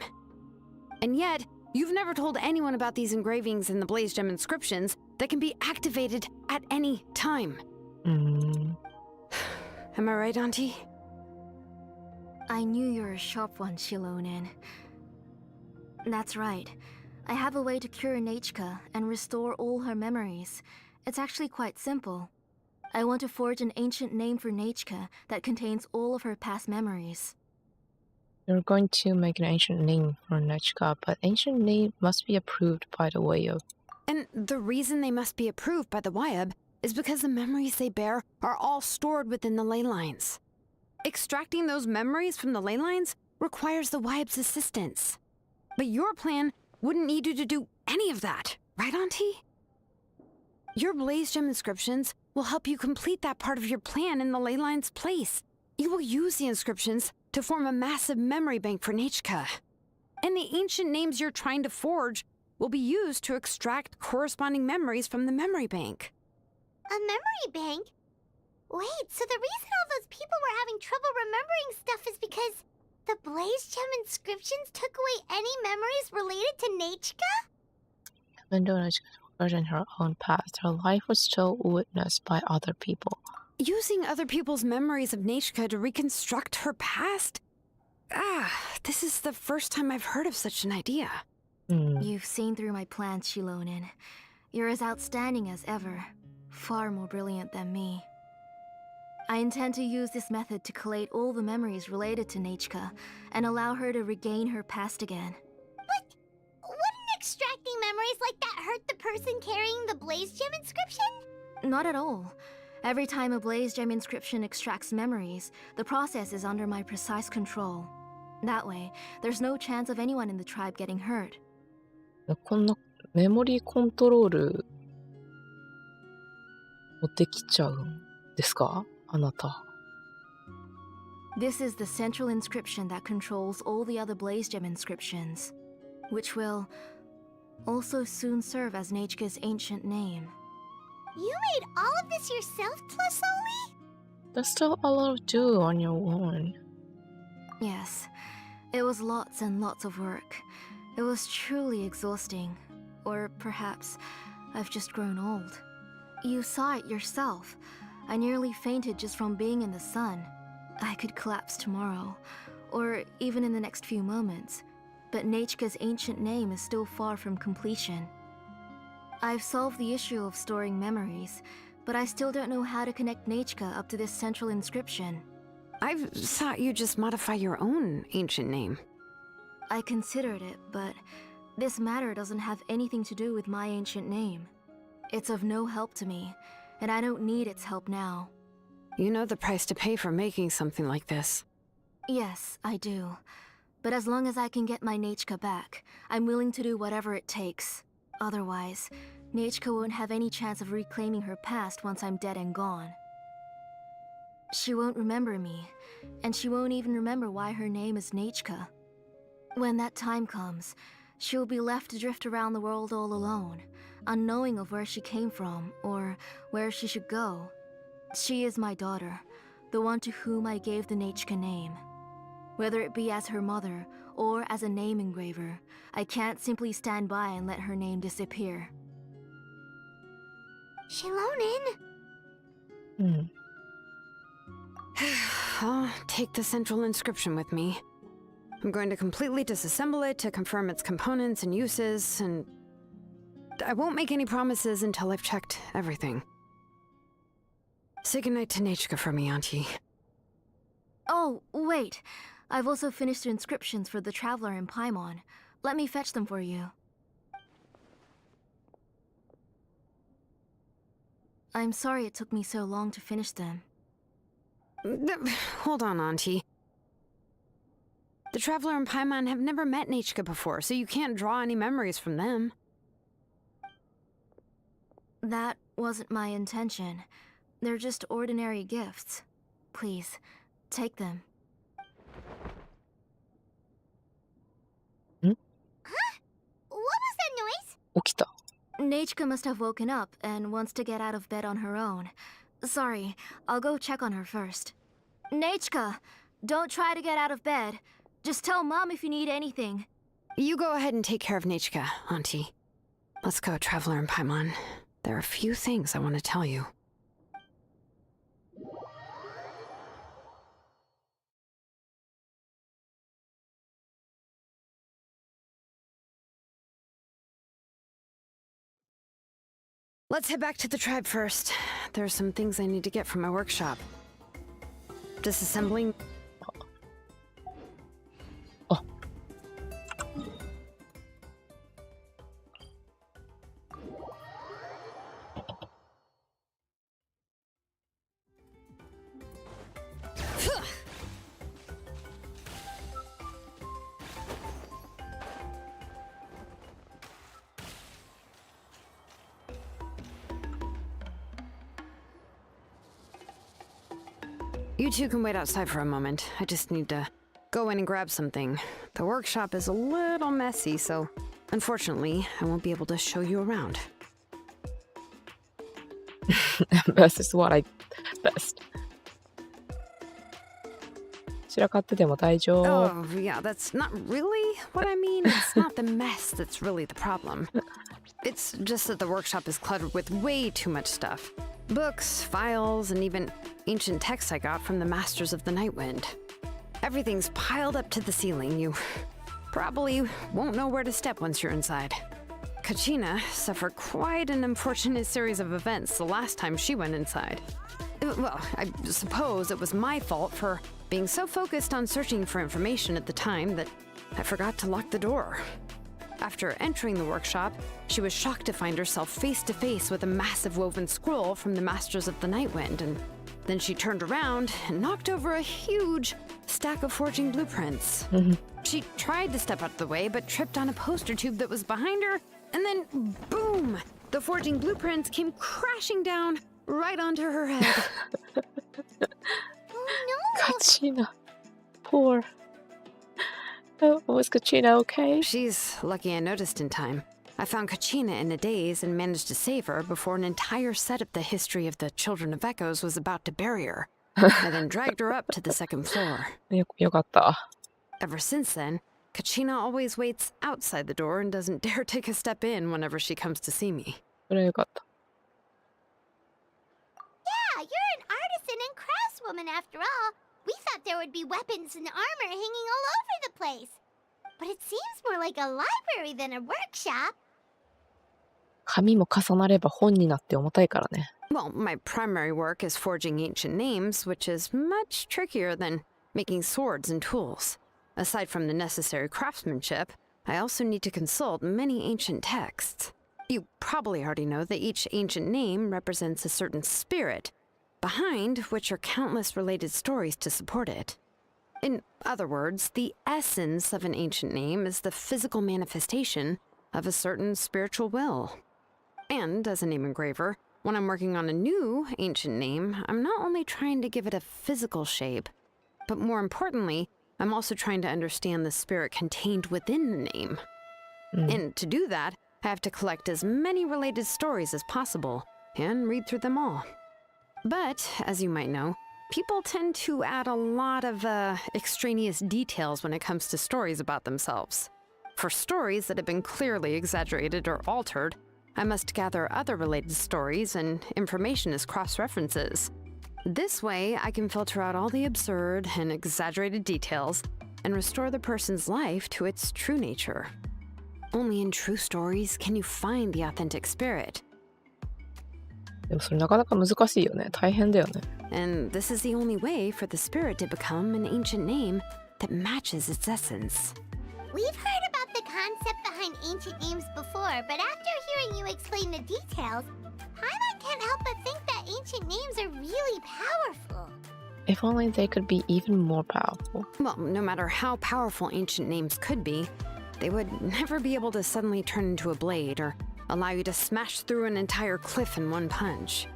And yet, you've never told anyone about these engravings in the Blaze Gem inscriptions that can be activated at any time. うーん Am I right, Auntie? I knew you were a sharp one, Xilonen. That's right. I have a way to cure Nachka and restore all her memories. It's actually quite simple. I want to forge an ancient name for Nachka that contains all of her past memories. You're going to make an ancient name for Nachka, but ancient name must be approved by the Weal. And the reason they must be approved by the Wyab is because the memories they bear are all stored within the ley lines. Extracting those memories from the ley lines requires the Wyab's assistance. But your plan wouldn't need you to do any of that, right, Auntie? Your Blaze Gem inscriptions will help you complete that part of your plan in the ley line's place. You will use the inscriptions to form a massive memory bank for Nachka. And the ancient names you're trying to forge will be used to extract corresponding memories from the memory bank. A memory bank? Wait, so the reason all those people were having trouble remembering stuff is because the Blaze Gem inscriptions took away any memories related to Nachka? Even though Nachka forgotten her own past, her life was still witnessed by other people. Using other people's memories of Nachka to reconstruct her past? This is the first time I've heard of such an idea. You've seen through my plans, Xilonen. You're as outstanding as ever. Far more brilliant than me. I intend to use this method to collate all the memories related to Nachka and allow her to regain her past again. But wouldn't extracting memories like that hurt the person carrying the Blaze Gem inscription? Not at all. Every time a Blaze Gem inscription extracts memories, the process is under my precise control. That way, there's no chance of anyone in the tribe getting hurt. こんなメモリーコントロールもできちゃうんですか？あなた。This is the central inscription that controls all the other Blaze Gem inscriptions, which will also soon serve as Nachka's ancient name. You made all of this yourself, Tlasoli? That's still a lot to do on your own. Yes, it was lots and lots of work. It was truly exhausting. Or perhaps I've just grown old. You saw it yourself. I nearly fainted just from being in the sun. I could collapse tomorrow, or even in the next few moments. But Nachka's ancient name is still far from completion. I've solved the issue of storing memories, but I still don't know how to connect Nachka up to this central inscription. I thought you just modify your own ancient name. I considered it, but this matter doesn't have anything to do with my ancient name. It's of no help to me, and I don't need its help now. You know the price to pay for making something like this. Yes, I do. But as long as I can get my Nachka back, I'm willing to do whatever it takes. Otherwise, Nachka won't have any chance of reclaiming her past once I'm dead and gone. She won't remember me, and she won't even remember why her name is Nachka. When that time comes, she'll be left to drift around the world all alone, unknowing of where she came from or where she should go. She is my daughter, the one to whom I gave the Nachka name. Whether it be as her mother or as a name engraver, I can't simply stand by and let her name disappear. Xilonen? I'll take the central inscription with me. I'm going to completely disassemble it to confirm its components and uses, and I won't make any promises until I've checked everything. Say goodnight to Nachka for me, Auntie. Oh, wait. I've also finished the inscriptions for the Traveler in Paimon. Let me fetch them for you. I'm sorry it took me so long to finish them. Hold on, Auntie. The Traveler and Paimon have never met Nachka before, so you can't draw any memories from them. That wasn't my intention. They're just ordinary gifts. Please, take them. What was that noise? 起きた。 Nachka must have woken up and wants to get out of bed on her own. Sorry, I'll go check on her first. Nachka, don't try to get out of bed. Just tell Mom if you need anything. You go ahead and take care of Nachka, Auntie. Let's go, Traveler and Paimon. There are a few things I want to tell you. Let's head back to the tribe first. There are some things I need to get from my workshop. Disassembling... Oh. You two can wait outside for a moment. I just need to go in and grab something. The workshop is a little messy, so unfortunately, I won't be able to show you around. This is what I best. 散らかってても大丈夫。 Oh, yeah, that's not really what I mean. It's not the mess that's really the problem. It's just that the workshop is cluttered with way too much stuff. Books, files, and even ancient texts I got from the Masters of the Nightwind. Everything's piled up to the ceiling. You probably won't know where to step once you're inside. Kachina suffered quite an unfortunate series of events the last time she went inside. Well, I suppose it was my fault for being so focused on searching for information at the time that I forgot to lock the door. After entering the workshop, she was shocked to find herself face to face with a massive woven scroll from the Masters of the Nightwind, and then she turned around and knocked over a huge stack of forging blueprints. She tried to step out of the way, but tripped on a poster tube that was behind her, and then boom! The forging blueprints came crashing down right onto her head. Kachina. Poor. Oh, was Kachina okay? She's lucky I noticed in time. I found Kachina in a daze and managed to save her before an entire set of the history of the Children of Echoes was about to bury her. I then dragged her up to the second floor. よかった。 Ever since then, Kachina always waits outside the door and doesn't dare take a step in whenever she comes to see me. それはよかった。 Yeah, you're an artisan and craftswoman after all. We thought there would be weapons and armor hanging all over the place. But it seems more like a library than a workshop. 紙も重なれば本になって重たいからね。 Well, my primary work is forging ancient names, which is much trickier than making swords and tools. Aside from the necessary craftsmanship, I also need to consult many ancient texts. You probably already know that each ancient name represents a certain spirit, behind which are countless related stories to support it. In other words, the essence of an ancient name is the physical manifestation of a certain spiritual will. And as a name engraver, when I'm working on a new ancient name, I'm not only trying to give it a physical shape, but more importantly, I'm also trying to understand the spirit contained within the name. And to do that, I have to collect as many related stories as possible and read through them all. But, as you might know, people tend to add a lot of extraneous details when it comes to stories about themselves. For stories that have been clearly exaggerated or altered, I must gather other related stories and information as cross-references. This way, I can filter out all the absurd and exaggerated details and restore the person's life to its true nature. Only in true stories can you find the authentic spirit. でもそれなかなか難しいよね。大変だよね。 And this is the only way for the spirit to become an ancient name that matches its essence. We've heard about the concept behind ancient names before, but after hearing you explain the details, Paimon can't help but think that ancient names are really powerful. If only they could be even more powerful. Well, no matter how powerful ancient names could be, they would never be able to suddenly turn into a blade or allow you to smash through an entire cliff in one punch.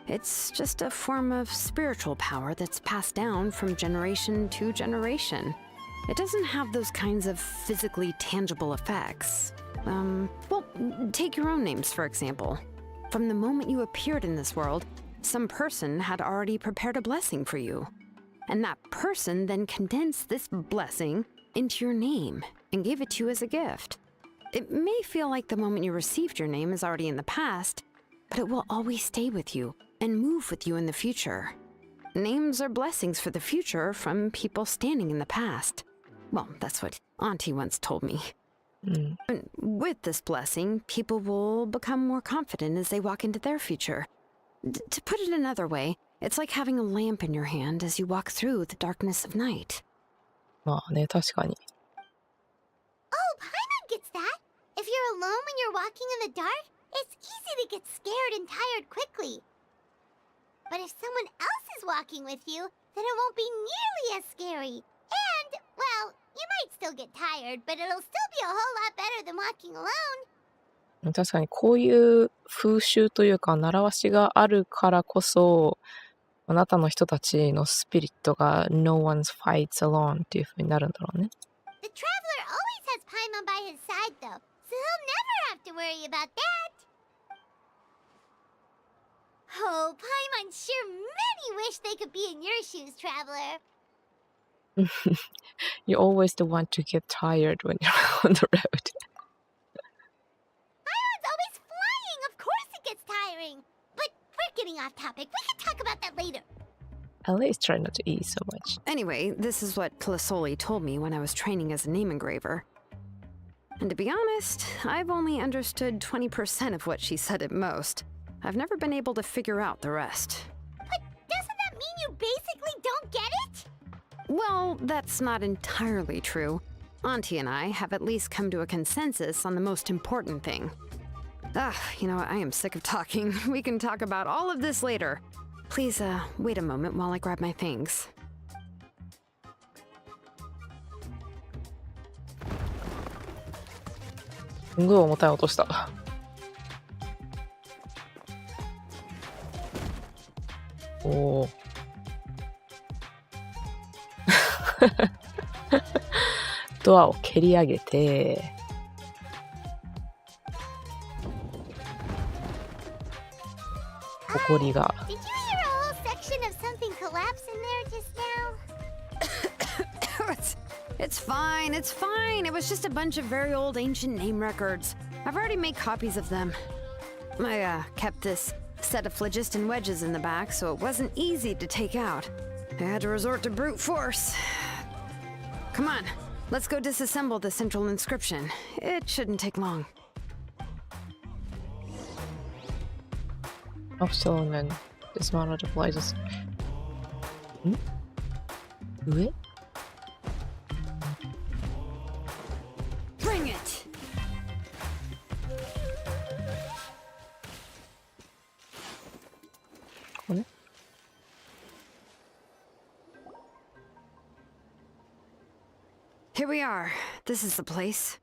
It's just a form of spiritual power that's passed down from generation to generation. It doesn't have those kinds of physically tangible effects. Well, take your own names, for example. From the moment you appeared in this world, some person had already prepared a blessing for you. And that person then condensed this blessing into your name and gave it to you as a gift. It may feel like the moment you received your name is already in the past, but it will always stay with you and move with you in the future. Names are blessings for the future from people standing in the past. Well, that's what Auntie once told me. And with this blessing, people will become more confident as they walk into their future. To put it another way, it's like having a lamp in your hand as you walk through the darkness of night. まあね、確かに。 Oh, Paimon gets that. If you're alone when you're walking in the dark, it's easy to get scared and tired quickly. But if someone else is walking with you, then it won't be nearly as scary. And, well, you might still get tired, but it'll still be a whole lot better than walking alone. 確かにこういう風習というか習わしがあるからこそ、あなたの人たちのスピリットが No one's fights alone っていう風になるんだろうね。 The traveler always has Paimon by his side, though, so he'll never have to worry about that. Oh, Paimon sure many wish they could be in your shoes, traveler. You always the one to get tired when you're on the road. Iron's always flying. Of course it gets tiring. But we're getting off topic. We can talk about that later. At least try not to eat so much. Anyway, this is what Plisoli told me when I was training as a name engraver. And to be honest, I've only understood 20% of what she said at most. I've never been able to figure out the rest. But doesn't that mean you basically don't get it? Well, that's not entirely true. Auntie and I have at least come to a consensus on the most important thing. You know what? I am sick of talking. We can talk about all of this later. Please, wait a moment while I grab my things. Oh. ドアを蹴り上げて、埃が。Did you hear a whole section of something collapse in there just now? It's fine, it's fine. It was just a bunch of very old ancient name records. I've already made copies of them. I kept this set of phlogiston wedges in the back, so it wasn't easy to take out. I had to resort to brute force. Come on, let's go disassemble the central inscription. It shouldn't take long. Of Xilonen, this one of the places. 上 Bring it! Here we are. This is the place.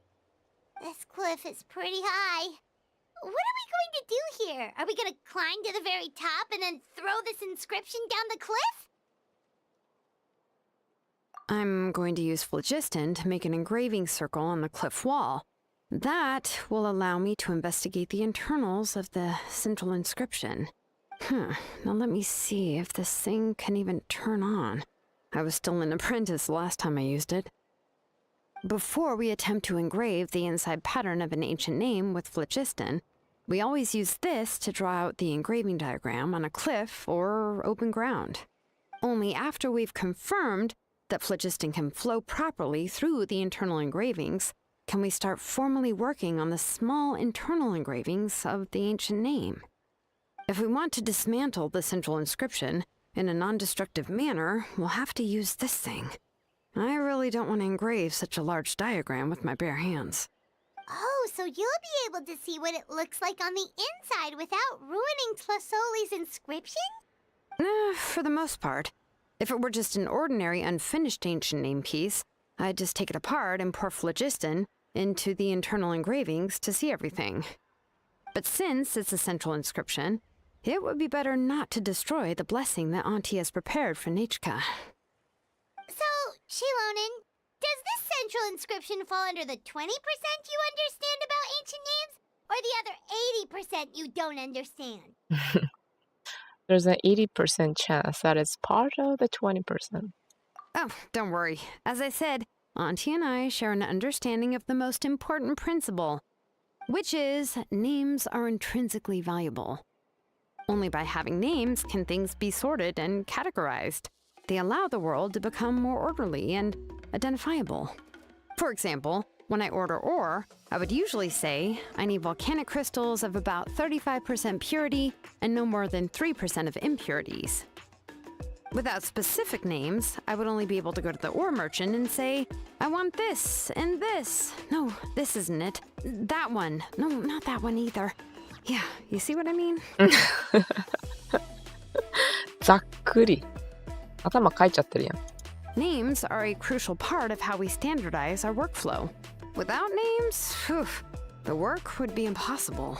This cliff is pretty high. What are we going to do here? Are we going to climb to the very top and then throw this inscription down the cliff? I'm going to use phlogiston to make an engraving circle on the cliff wall. That will allow me to investigate the internals of the central inscription. Now let me see if this thing can even turn on. I was still an apprentice last time I used it. Before we attempt to engrave the inside pattern of an ancient name with phlogiston, we always use this to draw out the engraving diagram on a cliff or open ground. Only after we've confirmed that phlogiston can flow properly through the internal engravings can we start formally working on the small internal engravings of the ancient name. If we want to dismantle the central inscription in a non-destructive manner, we'll have to use this thing. I really don't want to engrave such a large diagram with my bare hands. Oh, so you'll be able to see what it looks like on the inside without ruining Tlasoli's inscription? For the most part. If it were just an ordinary unfinished ancient name piece, I'd just take it apart and pour phlogiston into the internal engravings to see everything. But since it's a central inscription, it would be better not to destroy the blessing that Auntie has prepared for Nechka. So, Xilonen, does this central inscription fall under the 20% you understand about ancient names, or the other 80% you don't understand? There's an 80% chance that it's part of the 20%. Oh, don't worry. As I said, Auntie and I share an understanding of the most important principle, which is names are intrinsically valuable. Only by having names can things be sorted and categorized. They allow the world to become more orderly and identifiable. For example, when I order ore, I would usually say I need volcanic crystals of about 35% purity and no more than 3% of impurities. Without specific names, I would only be able to go to the ore merchant and say, I want this and this. No, this isn't it. That one. No, not that one either. Yeah, you see what I mean? ざっくり。頭かいちゃってるやん。Names are a crucial part of how we standardize our workflow. Without names, the work would be impossible.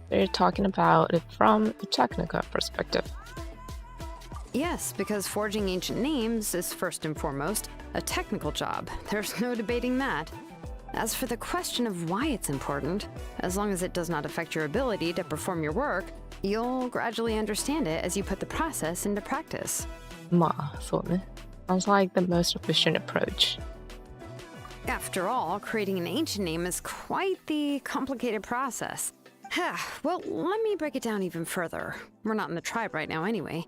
They're talking about it from a technical perspective. Yes, because forging ancient names is first and foremost a technical job. There's no debating that. As for the question of why it's important, as long as it does not affect your ability to perform your work, you'll gradually understand it as you put the process into practice. まあ、そうね。Sounds like the most efficient approach. After all, creating an ancient name is quite the complicated process. Well, let me break it down even further. We're not in the tribe right now anyway.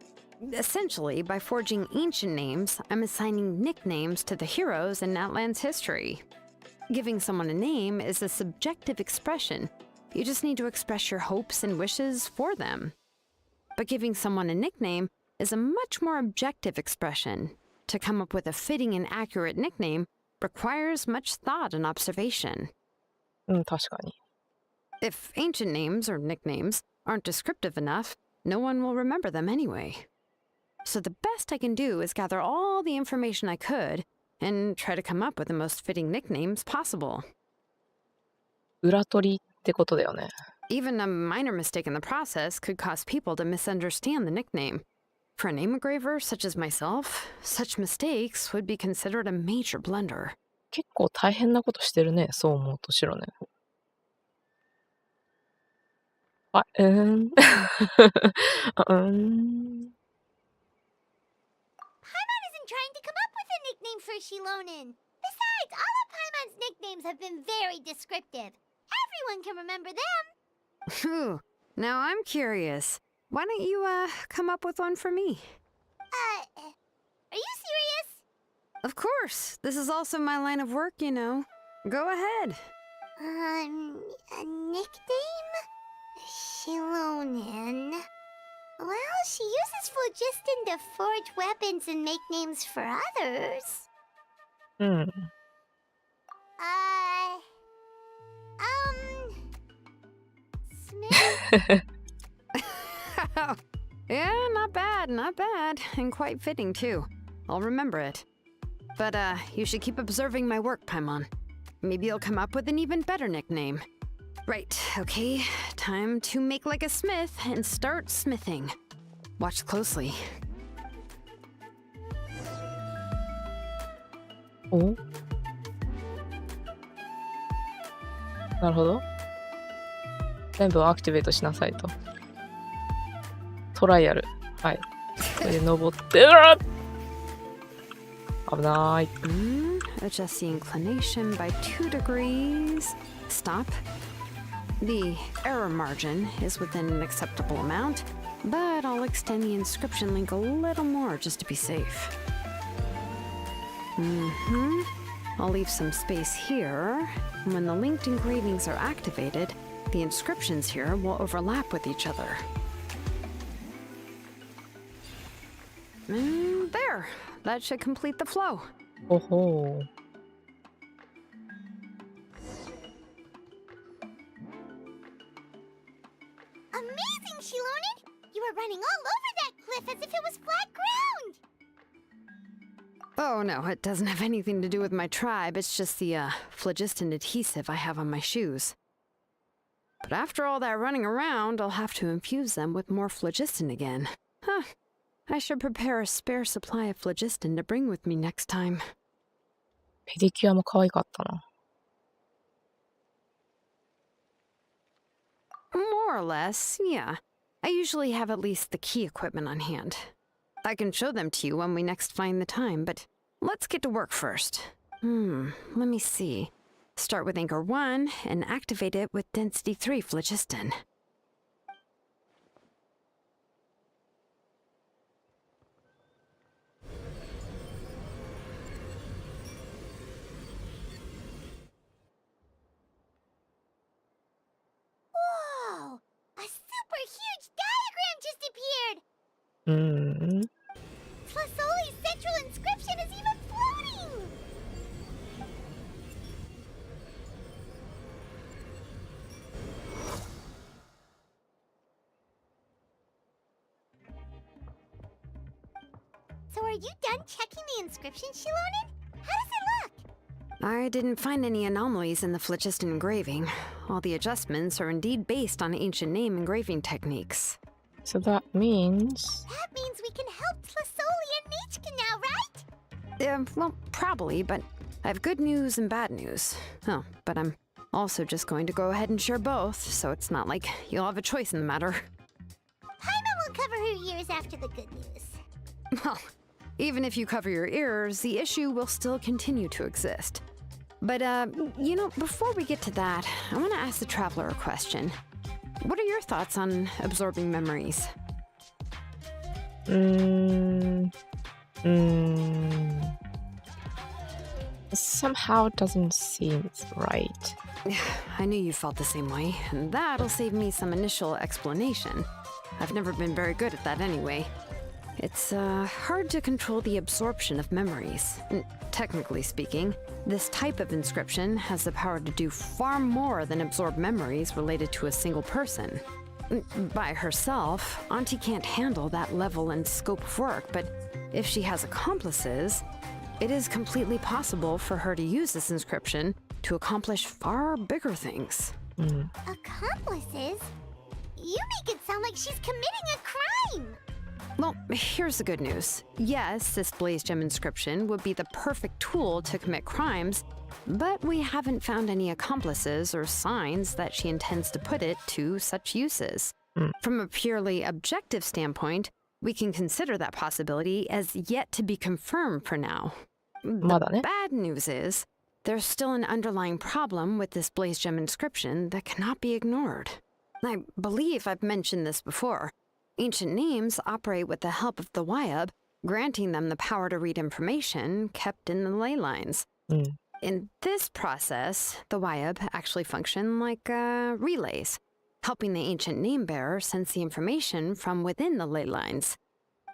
Essentially, by forging ancient names, I'm assigning nicknames to the heroes in Natland's history. Giving someone a name is a subjective expression. You just need to express your hopes and wishes for them. But giving someone a nickname is a much more objective expression. To come up with a fitting and accurate nickname requires much thought and observation. 確かに。If ancient names or nicknames aren't descriptive enough, no one will remember them anyway. So the best I can do is gather all the information I could and try to come up with the most fitting nicknames possible. 裏取りってことだよね。Even a minor mistake in the process could cause people to misunderstand the nickname. For a name engraver such as myself, such mistakes would be considered a major blunder. 結構大変なことしてるね、そう思うとシロね。あ、Paimon isn't trying to come up with a nickname for Xilonen. Besides, all of Paimon's nicknames have been very descriptive. Everyone can remember them. Phew. Now I'm curious. Why don't you, come up with one for me? Are you serious? Of course. This is also my line of work, you know. Go ahead. A nickname? Xilonen. Well, she uses phlogiston to forge weapons and make names for others. うん。Smith? Yeah, not bad, not bad. And quite fitting, too. I'll remember it. But, you should keep observing my work, Paimon. Maybe you'll come up with an even better nickname. Right, okay. Time to make like a smith and start smithing. Watch closely. おなるほど。全部をアクティベートしなさいと。トライアル。はい。これで登って、うわっ危ない。Adjust the inclination by 2 degrees. Stop. The error margin is within an acceptable amount, but I'll extend the inscription link a little more just to be safe. I'll leave some space here. When the linked engravings are activated, the inscriptions here will overlap with each other. And there! That should complete the flow. ほほう。Amazing, Xilonen! You were running all over that cliff as if it was flat ground! Oh no, it doesn't have anything to do with my tribe. It's just the, phlogiston adhesive I have on my shoes. But after all that running around, I'll have to infuse them with more phlogiston again. Huh. I should prepare a spare supply of phlogiston to bring with me next time. ペディキュアも可愛かったな。More or less, yeah. I usually have at least the key equipment on hand. I can show them to you when we next find the time, but let's get to work first. Let me see. Start with Anchor 1 and activate it with Density 3 phlogiston. Whoa! A super huge diagram just appeared! うーん。 Flasoli's central inscription is even floating! So are you done checking the inscription, Xilonen? How does it look? I didn't find any anomalies in the phlogiston engraving. All the adjustments are indeed based on ancient name engraving techniques. So that means... That means we can help Flasoli and Nichka now, right? Well, probably, but I have good news and bad news. Oh, but I'm also just going to go ahead and share both, so it's not like you'll have a choice in the matter. Paimon will cover her ears after the good news. Well, Even if you cover your ears, the issue will still continue to exist. But, before we get to that, I want to ask the traveler a question. What are your thoughts on absorbing memories? Somehow doesn't seem right. I knew you felt the same way, and that'll save me some initial explanation. I've never been very good at that anyway. It's hard to control the absorption of memories. Technically speaking, this type of inscription has the power to do far more than absorb memories related to a single person. By herself, Auntie can't handle that level and scope of work, but if she has accomplices, it is completely possible for her to use this inscription to accomplish far bigger things. Accomplices? You make it sound like she's committing a crime! Well, here's the good news. Yes, this blaze gem inscription would be the perfect tool to commit crimes, but we haven't found any accomplices or signs that she intends to put it to such uses. From a purely objective standpoint, we can consider that possibility as yet to be confirmed for now. The bad news is, there's still an underlying problem with this blaze gem inscription that cannot be ignored. I believe I've mentioned this before. Ancient names operate with the help of the Weal, granting them the power to read information kept in the ley lines. In this process, the Weal actually function like relays, helping the ancient name bearer sense the information from within the ley lines.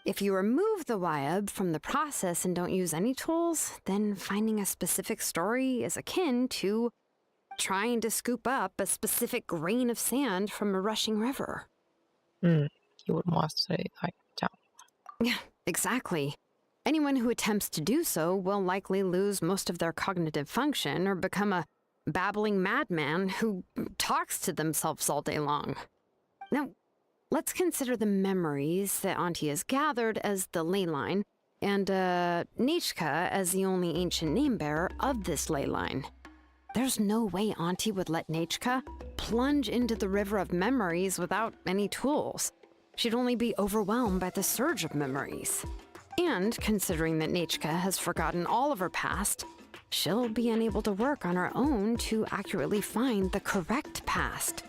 If you remove the Weal from the process and don't use any tools, then finding a specific story is akin to trying to scoop up a specific grain of sand from a rushing river. You would master it like that. Yeah, exactly. Anyone who attempts to do so will likely lose most of their cognitive function or become a babbling madman who talks to themselves all day long. Now, let's consider the memories that Auntie has gathered as the ley line, and Nechka as the only ancient name bearer of this ley line. There's no way Auntie would let Nechka plunge into the river of memories without any tools. She'd only be overwhelmed by the surge of memories. And considering that Nechka has forgotten all of her past, she'll be unable to work on her own to accurately find the correct past.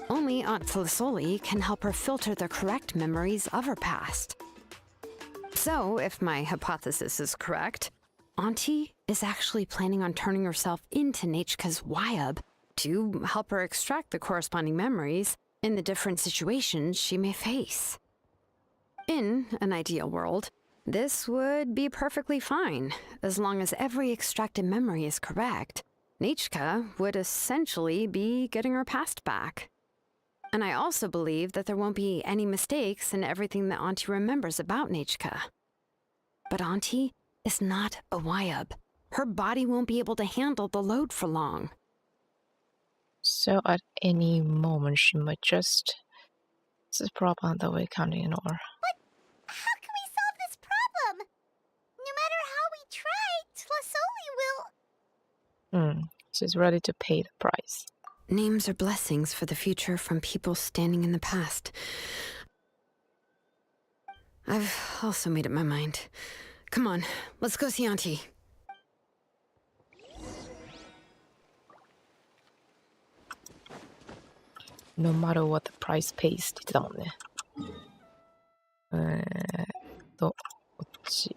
Only Aunt Tlisoli can help her filter the correct memories of her past. So, if my hypothesis is correct, Auntie is actually planning on turning herself into Nechka's Weal to help her extract the corresponding memories in the different situations she may face. In an ideal world, this would be perfectly fine. As long as every extracted memory is correct, Nechka would essentially be getting her past back. And I also believe that there won't be any mistakes in everything that Auntie remembers about Nechka. But Auntie is not a Weal. Her body won't be able to handle the load for long. So at any moment she might just... This is problem that we're counting in or... But how can we solve this problem? No matter how we try, Tlasoli will... She's ready to pay the price. Names are blessings for the future from people standing in the past. I've also made up my mind. Come on, let's go see Auntie. No matter what the price pays って言ってたもんね。こっち。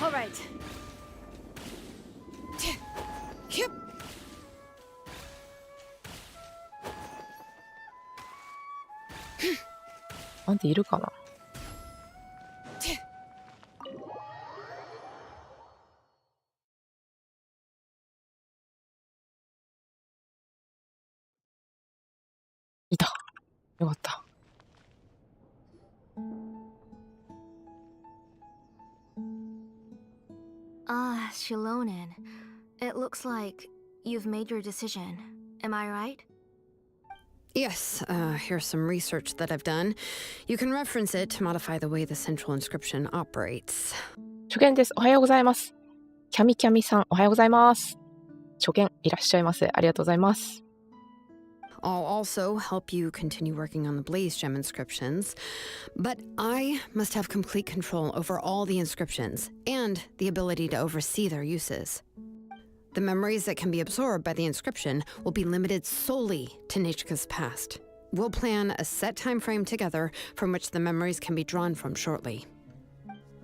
All right. Yep. あんたいるかな？いた。よかった。Ah, Xilonen. It looks like you've made your decision. Am I right? Yes, here's some research that I've done. You can reference it to modify the way the central inscription operates. 初見です。おはようございます。キャミキャミさん、おはようございます。初見いらっしゃいませ。ありがとうございます。I'll also help you continue working on the Blaze Gem inscriptions, but I must have complete control over all the inscriptions and the ability to oversee their uses. The memories that can be absorbed by the inscription will be limited solely to Nichika's past. We'll plan a set time frame together from which the memories can be drawn from shortly.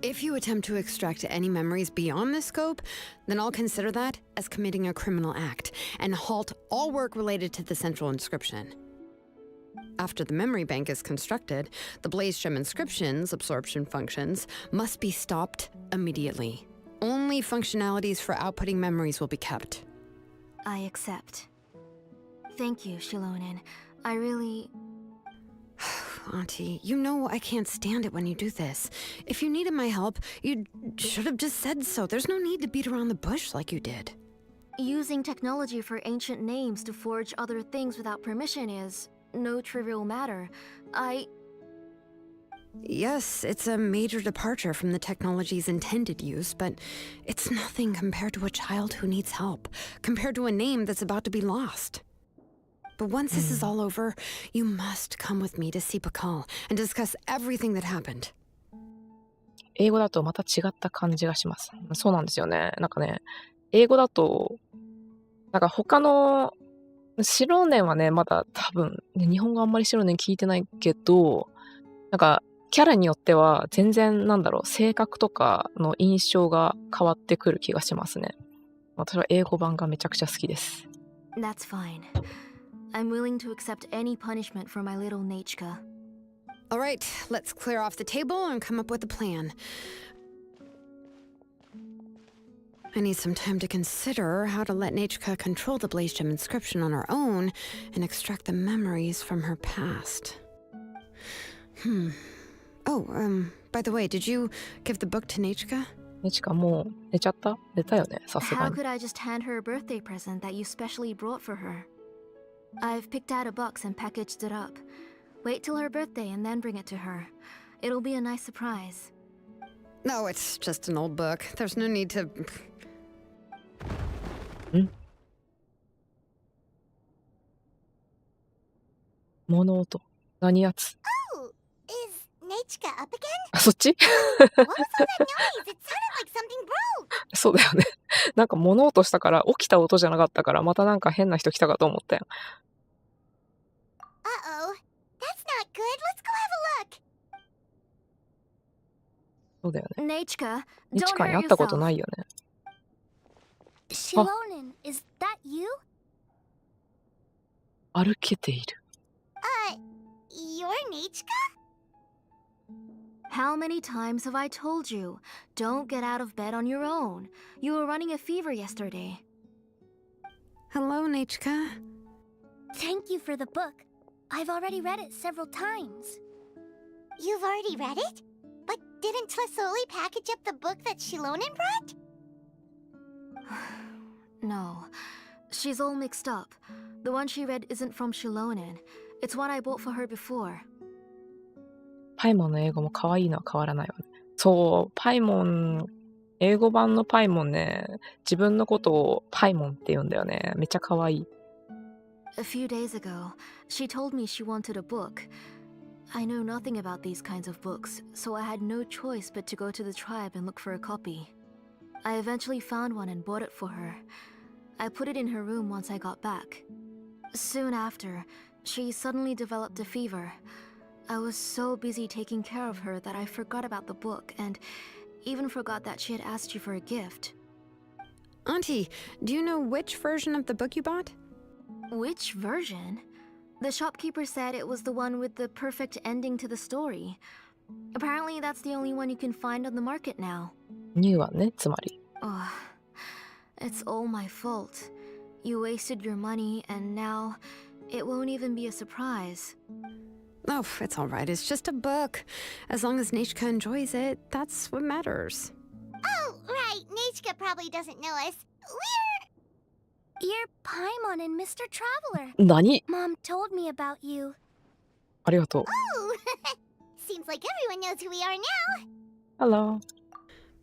If you attempt to extract any memories beyond this scope, then I'll consider that as committing a criminal act and halt all work related to the central inscription. After the memory bank is constructed, the Blaze Gem inscription's absorption functions must be stopped immediately. Only functionalities for outputting memories will be kept. I accept. Thank you, Xilonen. I really... Auntie, you know I can't stand it when you do this. If you needed my help, you should have just said so. There's no need to beat around the bush like you did. Using technology for ancient names to forge other things without permission is no trivial matter. Yes, it's a major departure from the technology's intended use, but it's nothing compared to a child who needs help, compared to a name that's about to be lost. But once this is all over, you must come with me to see Pakal and discuss everything that happened. 英語だとまた違った感じがします。そうなんですよね。なんかね、英語だと、なんか他の、シロネンはね、まだ多分、ね、日本語あんまりシロネン聞いてないけど、なんか、キャラによっては全然なんだろう、性格とかの印象が変わってくる気がしますね。私は英語版がめちゃくちゃ好きです。That's fine. I'm willing to accept any punishment for my little Nichika. All right, let's clear off the table and come up with a plan. I need some time to consider how to let Nichika control the Blaze Gem inscription on her own and extract the memories from her past. Oh, by the way, did you give the book to Nichika? ねちかもう寝ちゃった？寝たよね、さすが How に。could I just hand her a birthday present that you specially brought for her? I've picked out a box and packaged it up. Wait till her birthday and then bring it to her. It'll be a nice surprise. No, it's just an old book. There's no need to... 物音。何やつ？ Oh, is Nichika up again? あ、そっち？ What was all that noise? It sounded like something broke. そうだよね。なんか物音したから起きた音じゃなかったからまたなんか変な人来たかと思ったよ。Uh-oh. That's not good. Let's go have a look. そうだよね。 Nichika, ニチ don't カに hurt 会ったこと yourself. ないよね。 Xilonen, is that you? 歩けている。You're Nichika? How many times have I told you? Don't get out of bed on your own. You were running a fever yesterday. Hello, Nichika. Thank you for the book. I've already read it several times. You've already read it? But didn't Tlasoli package up the book that Xilonen brought? No, she's all mixed up. The one she read isn't from Xilonen. It's one I bought for her before. パイモンの英語も可愛いのは変わらないわね。そう、パイモン、英語版のパイモンね、自分のことをパイモンって言うんだよね。めっちゃ可愛い。A few days ago, she told me she wanted a book. I know nothing about these kinds of books, so I had no choice but to go to the tribe and look for a copy. I eventually found one and bought it for her. I put it in her room once I got back. Soon after, she suddenly developed a fever. I was so busy taking care of her that I forgot about the book and even forgot that she had asked you for a gift. Auntie, do you know which version of the book you bought? Which version? The shopkeeper said it was the one with the perfect ending to the story. Apparently that's the only one you can find on the market now. ニューワンね、つまり。Ugh, it's all my fault. You wasted your money and now it won't even be a surprise. Oh, it's all right. It's just a book. As long as Nichika enjoys it, that's what matters. Oh, right. Nichika probably doesn't know us. You're Paimon and Mr. Traveler. 何？ Mom told me about you. ありがとう。Oh, seems like everyone knows who we are now. Hello.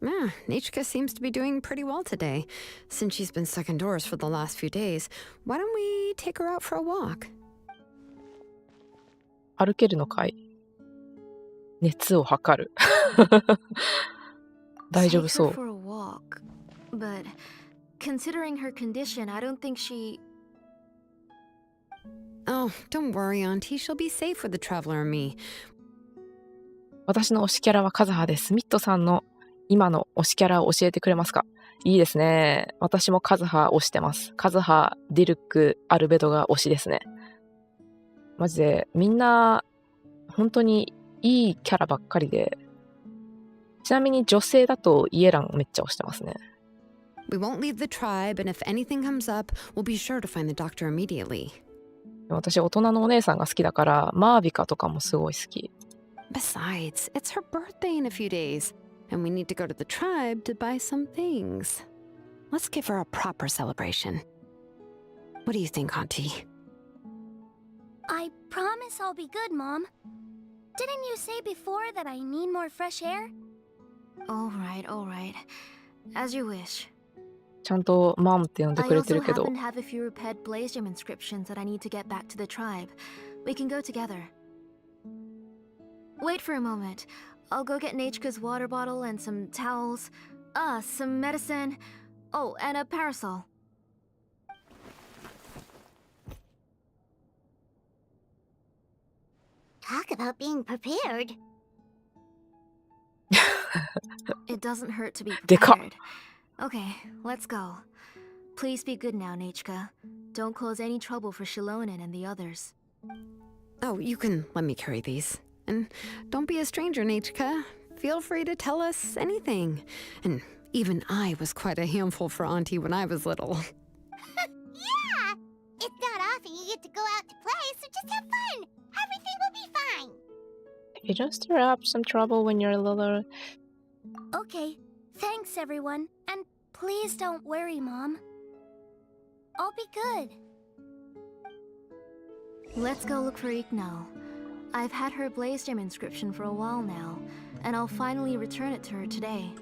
Yeah, Nichika seems to be doing pretty well today. Since she's been stuck indoors for the last few days, why don't we take her out for a walk? 歩けるのかい？熱を測る。大丈夫 Take そ her う。 for a walk. But considering her condition, I don't think she. Oh, don't worry, Auntie. She'll be safe with the traveler and me. 私の推しキャラはカズハです。ミットさんの今の推しキャラを教えてくれますか？いいですね。私もカズハ推してます。カズハ、ディルク、アルベドが推しですね。マジでみんな本当にいいキャラばっかりで、ちなみに女性だとイエランめっちゃ推してますね。We won't leave the tribe, and if anything comes up, we'll be sure to find the doctor immediately. 私大人のお姉さんが好きだからマービカとかもすごい好き。Besides, it's her birthday in a few days, and we need to go to the tribe to buy some things. Let's give her a proper celebration. What do you think, Auntie? I promise I'll be good, Mom. Didn't you say before that I need more fresh air? All right, all right. As you wish. ちゃんとマムって呼んで I くれて also るけど、 happen to have a few repaired blaze gem inscriptions that I need to get back to the tribe. We can go together. Wait for a moment. I'll go get Nachika's water bottle and some towels. Some medicine. Oh, and a parasol. Talk about being prepared. It doesn't hurt to be でかっ。 prepared. Okay, let's go. Please be good now, Nachika. Don't cause any trouble for Xilonen and the others. Oh, you can let me carry these. And don't be a stranger, Nachika. Feel free to tell us anything. And even I was quite a handful for Auntie when I was little. Yeah! It's not often you get to go out to play, so just have fun. Everything will be fine. You don't stir up some trouble when you're little. Okay, thanks everyone. And please don't worry, Mom. I'll be good. Let's go look for Iknal. I've had her blaze gem inscription for a while now, and I'll finally return it to her today.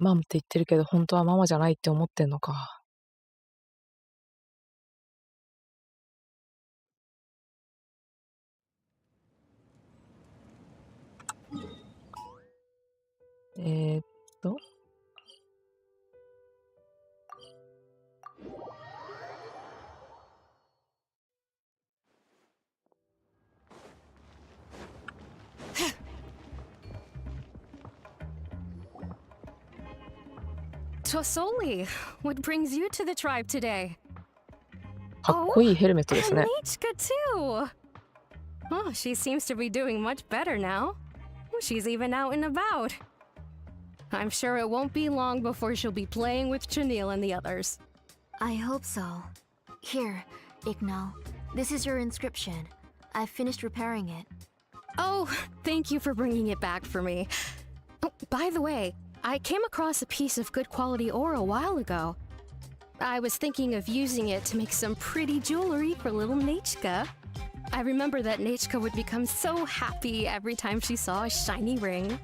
マムって言ってるけど本当はママじゃないって思ってんのか。えーっと Tosoli, what brings you to the tribe today? かっこいいヘルメットです And ね。 Nichka too! Oh, she seems to be doing much better now. She's even out and about. I'm sure it won't be long before she'll be playing with Chanil and the others. I hope so. Here, Iknal. This is your inscription. I've finished repairing it. Oh, thank you for bringing it back for me. Oh, by the way, I came across a piece of good quality ore a while ago. I was thinking of using it to make some pretty jewelry for little Nachka. I remember that Nachka would become so happy every time she saw a shiny ring.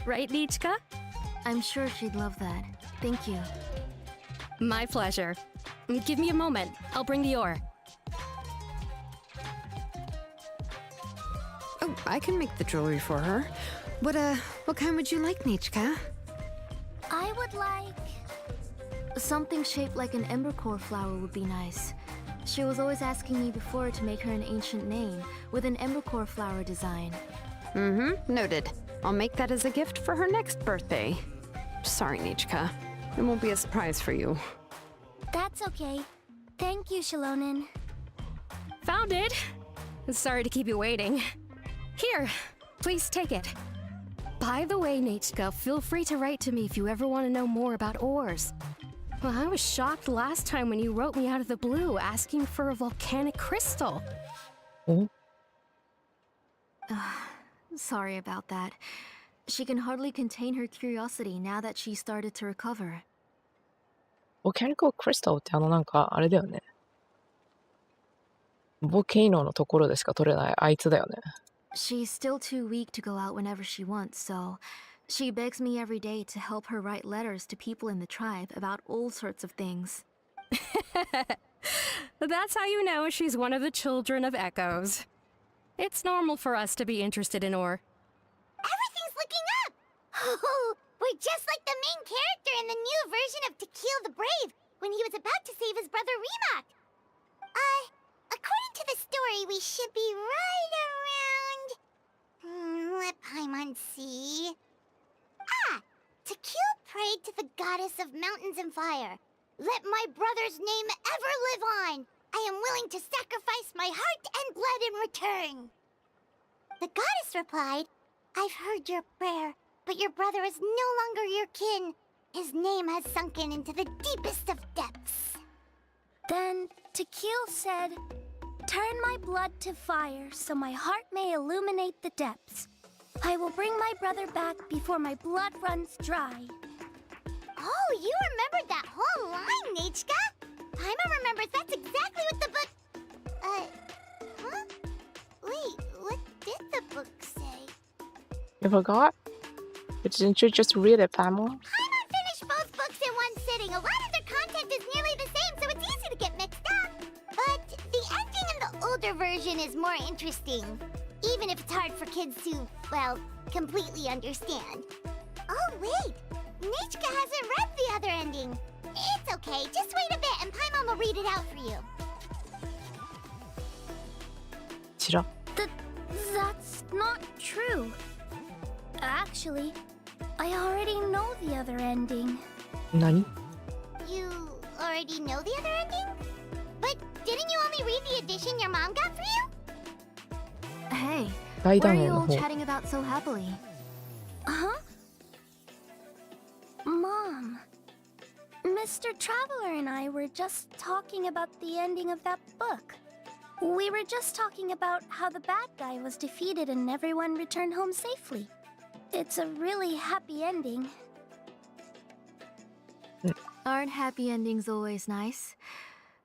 Right, Nachka? I'm sure she'd love that. Thank you. My pleasure. Give me a moment. I'll bring the ore. Oh, I can make the jewelry for her. What kind would you like, Nachika? I would like... Something shaped like an embercore flower would be nice. She was always asking me before to make her an ancient name with an embercore flower design. Mm-hmm, noted. I'll make that as a gift for her next birthday. Sorry, Nachika. It won't be a surprise for you. That's okay. Thank you, Xilonen. Found it! Sorry to keep you waiting. Here, please take it. By the way, Nachika, feel free to write to me if you ever want to know more about ores. Well, I was shocked last time when you wrote me out of the blue asking for a volcanic crystal. お Sorry about that. She can hardly contain her curiosity now that she started to recover. Volcanic Crystal ってなんかあれだよね。ボケイノのところでしか取れないあいつだよね。She's still too weak to go out whenever she wants, so she begs me every day to help her write letters to people in the tribe about all sorts of things. That's how you know she's one of the children of echoes. It's normal for us to be interested in ore. Everything's looking up! Oh, we're just like the main character in the new version of To Kill the Brave when he was about to save his brother Remak. According to the story, we should be right around... let Paimon see... To Kill prayed to the goddess of mountains and fire. Let my brother's name ever live on. I am willing to sacrifice my heart and blood in return. The goddess replied, I've heard your prayer, but your brother is no longer your kin. His name has sunken into the deepest of depths. Then To Kill said, turn my blood to fire so my heart may illuminate the depths. I will bring my brother back before my blood runs dry. Oh, you remembered that whole line, Nechka? Paimon remembers that's exactly what the book... huh? Wait, what did the book say? You forgot? Didn't you just read it, Paimon? Paimon finished both books in one sitting. A lot of their content is nearly the same, so it's easy to get mixed up. But the ending in the older version is more interesting. Even if it's hard for kids to, well, completely understand. Oh, wait! Nechka hasn't read the other ending. It's okay, just wait a bit and Paimon will read it out for you. ちら。 That's not true. Actually, I already know the other ending. 何？ You already know the other ending? But didn't you only read the edition your mom got for you? Hey, 大 what are 団円 you の all 方。 chatting about so happily? Huh? Mom, Mr. Traveler and I were just talking about the ending of that book. We were just talking about how the bad guy was defeated and everyone returned home safely. It's a really happy ending. Aren't happy endings always nice?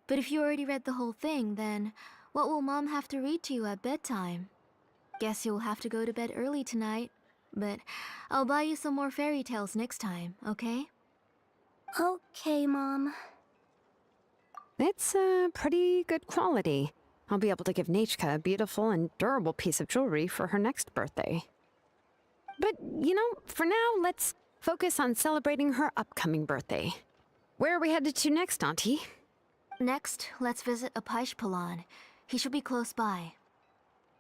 But if you already read the whole thing, then what will Mom have to read to you at bedtime? Guess you'll have to go to bed early tonight. But I'll buy you some more fairy tales next time, okay? Okay, Mom. It's pretty good quality. I'll be able to give Nechka a beautiful and durable piece of jewelry for her next birthday. But, you know, for now, let's focus on celebrating her upcoming birthday. Where are we headed to next, Auntie? Next, let's visit Apishpalan. He should be close by.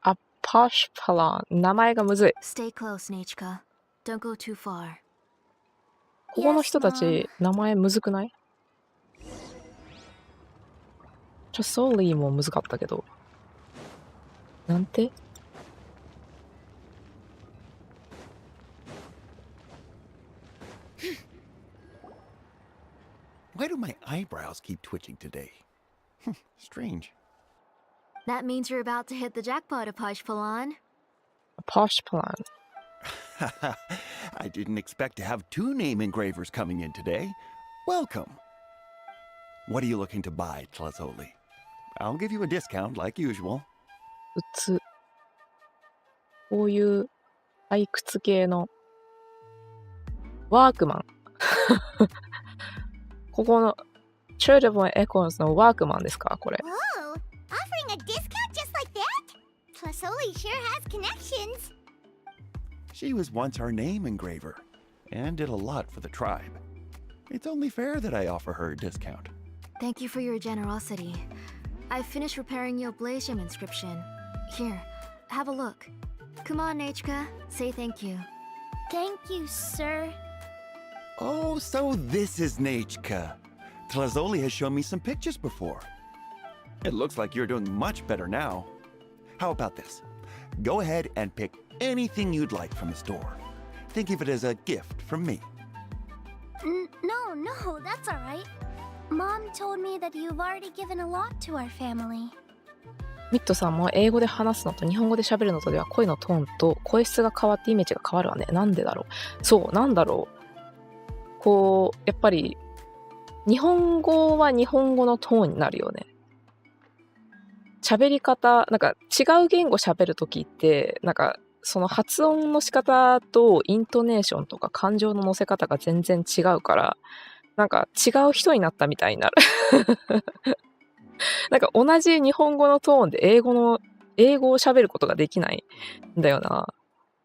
あ、パシュパラン。名前がむずい。 Stay close, Nechka. Don't go too far. ここの人たち、名前むずくない？ソーリーもむずかったけど。なんて？ Why do my eyebrows keep twitching today? Strange. That means you're about to hit the jackpot, Apishpalan. パシュパラン。 I didn't expect to have two name engravers coming in today. Welcome. What are you looking to buy, Tlazoli? I'll give you a discount like usual. 靴。こういう採掘系のワークマン。ここのチュールボンエコーズのワークマンですかこれ。 Whoa! Offering a discount just like that? Tlasoli sure has connections. She was once our name engraver and did a lot for the tribe. It's only fair that I offer her a discount. Thank you for your generosity. I've finished repairing your blaze gem inscription. Here, have a look. Come on, Nechka, say thank you. Thank you, sir. Oh, so this is Nechka. Tlazoli has shown me some pictures before. It looks like you're doing much better now. How about this? Go ahead and pick anything you'd like from the store. Think of it as a gift from me. No, that's all right. Mom told me that you've already given a lot to our family. ミッドさんも英語で話すのと日本語で喋るのとでは声のトーンと声質が変わってイメージが変わるわね。なんでだろう。そう、なんだろう。こう、やっぱり日本語は日本語のトーンになるよね。喋り方、なんか違う言語喋るときって、なんかその発音の仕方とイントネーションとか感情の乗せ方が全然違うから、なんか違う人になったみたいになる。なんか同じ日本語のトーンで英語を喋ることができないんだよな。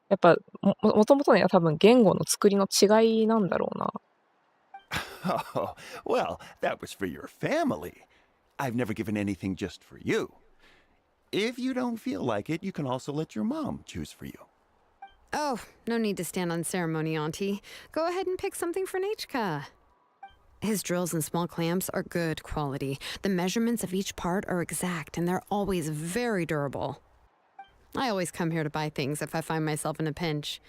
やっぱもともとね、多分言語の作りの違いなんだろうな。Oh, well, that was for your family. I've never given anything just for you. If you don't feel like it, you can also let your mom choose for you. Oh, no need to stand on ceremony, Auntie. Go ahead and pick something for Nechka. His drills and small clamps are good quality. The measurements of each part are exact, and they're always very durable. I always come here to buy things if I find myself in a pinch.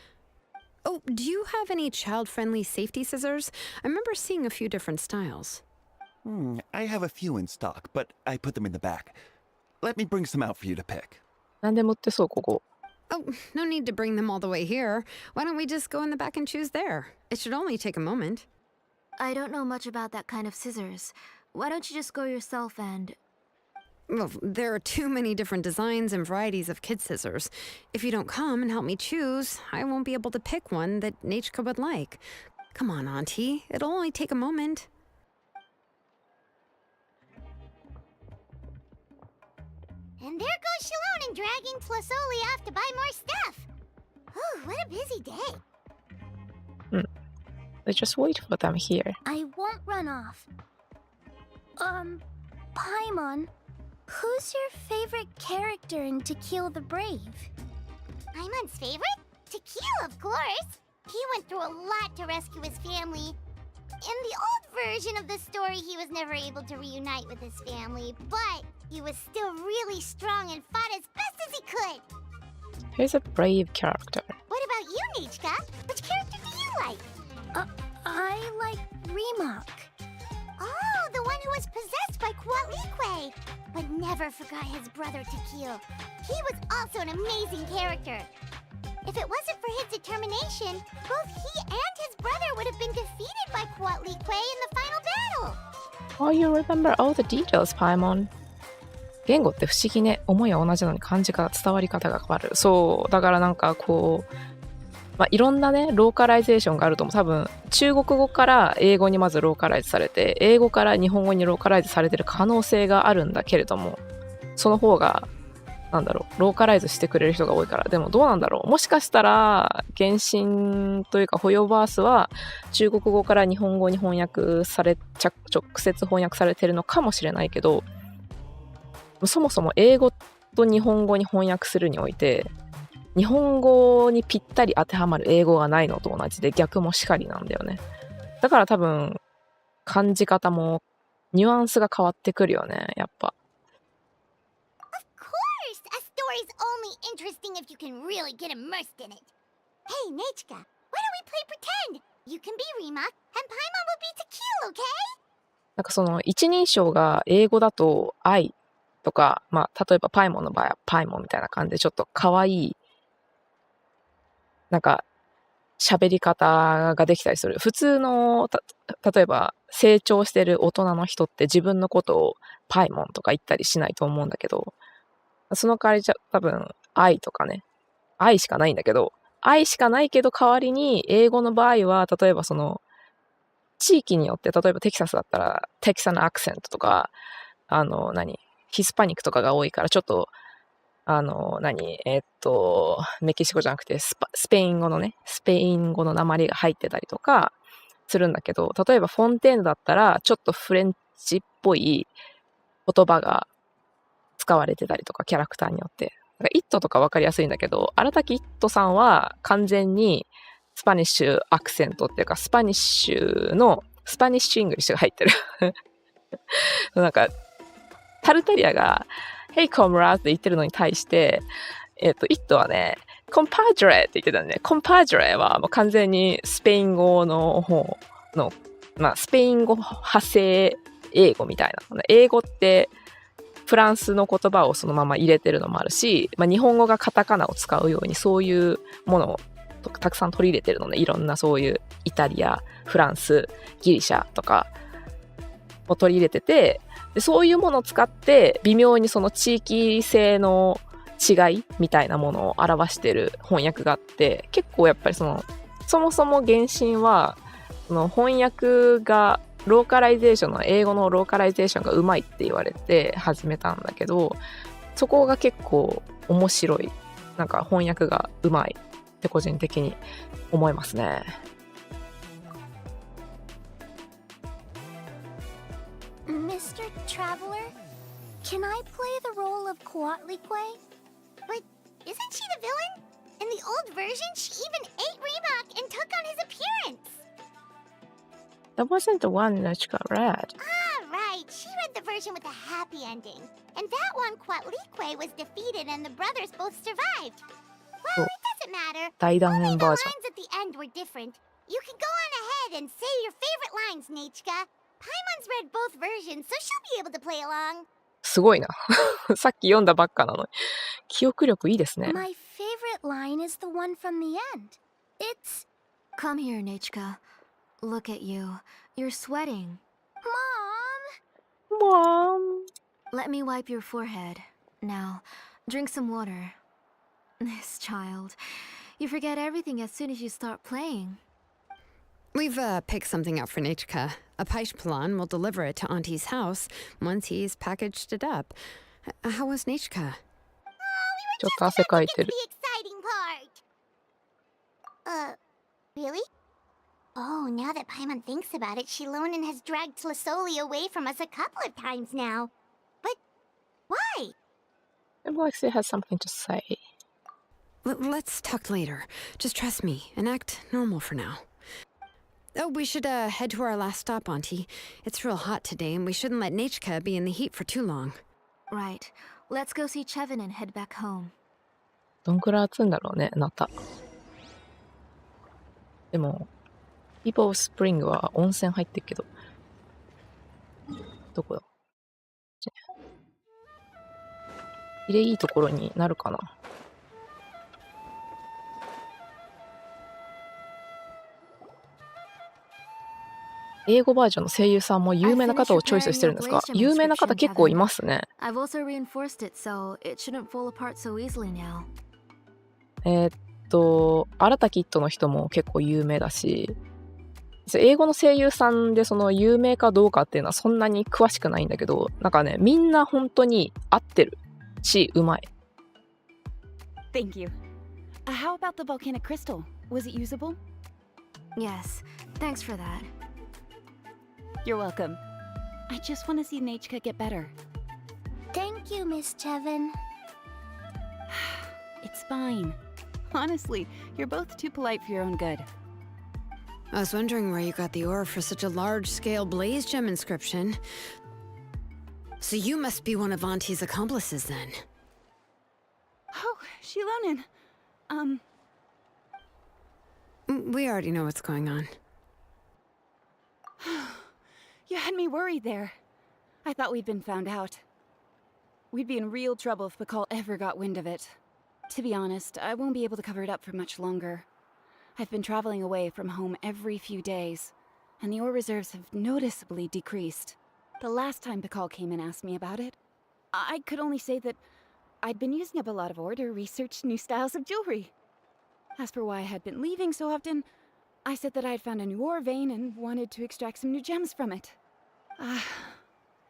Oh, do you have any child-friendly safety scissors? I remember seeing a few different styles. I have a few in stock, but I put them in the back. Let me bring some out for you to pick. 何でも売ってそう、ここ。Oh, no need to bring them all the way here. Why don't we just go in the back and choose there? It should only take a moment. I don't know much about that kind of scissors. Why don't you just go yourself and... Well, there are too many different designs and varieties of kid scissors. If you don't come and help me choose, I won't be able to pick one that Nechka would like. Come on, Auntie. It'll only take a moment. And there goes Xilonen dragging Tlasoli off to buy more stuff. Whew, what a busy day. Let's just wait for them here. I won't run off. Paimon, who's your favorite character in To Kill the Brave? Paimon's favorite? To Kill, of course. He went through a lot to rescue his family. In the old version of the story, he was never able to reunite with his family, but he was still really strong and fought as best as he could. Here's a brave character. What about you, Nechka? Which character do you like? I like Remak. Oh, the one who was possessed by Quatlique, but never forgot his brother Tequil. He was also an amazing character. If it wasn't for his determination, both he and his brother would have been defeated by Quatlique in the final battle. Oh, you remember all the details, Paimon. 言語って不思議ね。思いは同じなのに漢字から伝わり方が変わる。そう。だからなんかこう、いろんなね、ローカライゼーションがあると思う。多分、中国語から英語にまずローカライズされて、英語から日本語にローカライズされてる可能性があるんだけれども、その方が、ローカライズしてくれる人が多いから。でもどうなんだろう。もしかしたら、原神というか、保養バースは、中国語から日本語に翻訳され、直接翻訳されてるのかもしれないけど、そもそも英語と日本語に翻訳するにおいて、日本語にぴったり当てはまる英語がないのと同じで逆もしかりなんだよね。だから多分感じ方もニュアンスが変わってくるよね、やっぱ。Of course! A story's only interesting if you can really get immersed in it. Hey, Nechka, why don't we play pretend? You can be Remak, and Paimon will be Tequil, okay? なんかその一人称が英語だと愛とか、例えばパイモンの場合はパイモンみたいな感じでちょっと可愛いなんか喋り方ができたりする。普通の例えば成長してる大人の人って自分のことをパイモンとか言ったりしないと思うんだけど、その代わり多分愛とかね、愛しかないんだけど、愛しかないけど代わりに英語の場合は例えばその地域によって例えばテキサスだったらテキサスアクセントとかヒスパニックとかが多いからちょっとメキシコじゃなくてスペイン語のね、スペイン語の訛りが入ってたりとかするんだけど、例えばフォンテーヌだったらちょっとフレンチっぽい言葉が使われてたりとか、キャラクターによって。イットとか分かりやすいんだけど、荒滝イットさんは完全にスパニッシュアクセントっていうか、スパニッシュイングリッシュが入ってる。なんか、タルタリアが、Hey, comrade って言ってるのに対して、イットはね、compadre って言ってたんで、ね、compadre はもう完全にスペイン語の方の、スペイン語派生英語みたいな。英語ってフランスの言葉をそのまま入れてるのもあるし、日本語がカタカナを使うようにそういうものをたくさん取り入れてるので、いろんなそういうイタリア、フランス、ギリシャとかを取り入れてて、でそういうものを使って微妙にその地域性の違いみたいなものを表している翻訳があって、結構やっぱりそもそも原神はその翻訳がローカライゼーションの英語のローカライゼーションがうまいって言われて始めたんだけど、そこが結構面白い。なんか翻訳がうまいって個人的に思いますね。Mr. Traveler, can I play the role of Coatlicue? But isn't she the villain? In the old version, she even ate Reebok and took on his appearance. That wasn't the one that got read. Ah, right. She read the version with a happy ending. And that one, Coatlicue, was defeated and the brothers both survived. Well, it doesn't matter. 大断 Only 言 the バー lines ジョン。 at the end were different. You can go on ahead and say your favorite lines, Nechka. Paimon's read both versions, so she'll be able to play along. すごいな。さっき読んだばっかなのに。記憶力いいですね。 My favorite line is the one from the end. It's... Come here, Nechka. Look at you. You're sweating. Mom! Mom. Let me wipe your forehead. Now, drink some water. This child. You forget everything as soon as you start playing. We've picked something up for Nechka. A Paishpalan will deliver it to Auntie's house once he's packaged it up. How was Nechka? ちょっと汗かいてる。 The exciting part. Really? Oh, now that Paimon thinks about it, Xilonen has dragged Tlisoli away from us a couple of times now. But why? It looks like it has something to say. Let's talk later. Just trust me and act normal for now. Oh, we should head to our last stop, Auntie. It's real hot today, and we shouldn't let Nechka be in the heat for too long. Right. Let's go see Chevin and head back home. どんくらい暑いんだろうね、あなた。でも、People of Spring は温泉入ってるけど。どこだ？入れいいところになるかな。英語バージョンの声優さんも有名な方をチョイスしてるんですか？有名な方結構いますね。I've also reinforced it so it shouldn't fall apart so easily now. 新田キッドの人も結構有名だし、英語の声優さんでその有名かどうかっていうのはそんなに詳しくないんだけど、なんかね、みんな本当に合ってるし、うまい。Thank you. How about the volcanic crystal? Was it usable? Yes, thanks for that. You're welcome. I just want to see Nechka get better. Thank you, Miss Chevin. It's fine. Honestly, you're both too polite for your own good. I was wondering where you got the ore for such a large-scale blaze gem inscription. So you must be one of Auntie's accomplices, then. Oh, Xilonen. We already know what's going on. You had me worried there. I thought we'd been found out. We'd be in real trouble if Bakal ever got wind of it. To be honest, I won't be able to cover it up for much longer. I've been traveling away from home every few days, and the ore reserves have noticeably decreased. The last time Bakal came and asked me about it, I could only say that I'd been using up a lot of ore to research new styles of jewelry. As for why I had been leaving so often, I said that I had found a new ore vein and wanted to extract some new gems from it.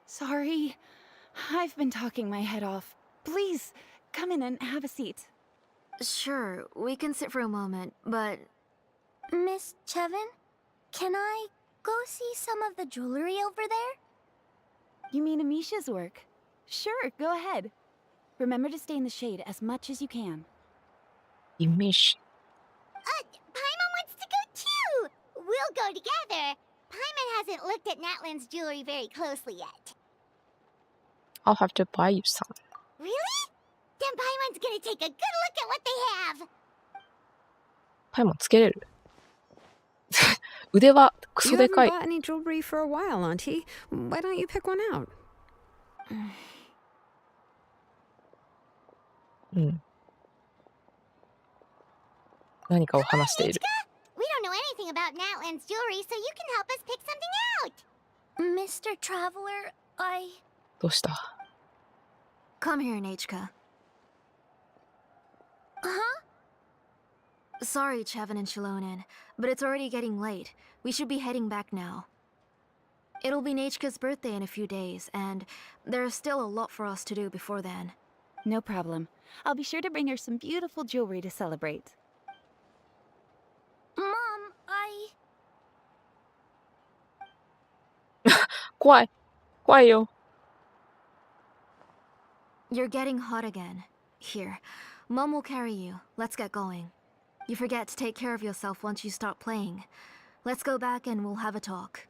Sorry. I've been talking my head off. Please, come in and have a seat. Sure, we can sit for a moment, but... Miss Chevin, can I go see some of the jewelry over there? You mean Amisha's work? Sure, go ahead. Remember to stay in the shade as much as you can. Imish. Paimon wants to go too! We'll go together. Paimon hasn't looked at Natlan's jewelry very closely yet. I'll have to buy you some. Really? Then Paimon's gonna take a good look at what they have. パイモンつけれる腕はク You ソで haven't かい。 bought any jewelry for a while, Auntie. Why don't you pick one out? うん。何かを話している。 We don't know anything about Natlan's jewelry, so you can help us pick something out. Mr. Traveler, I... どうした？ Come here, Nechka. Huh? Sorry, Chevin and Xilonen, but it's already getting late. We should be heading back now. It'll be Nechika's birthday in a few days, and there's still a lot for us to do before then. No problem. I'll be sure to bring her some beautiful jewelry to celebrate. Mom, 怖い。怖いよ。You're getting hot again. Here, Mom will carry you. Let's get going. You forget to take care of yourself once you start playing. Let's go back and we'll have a talk.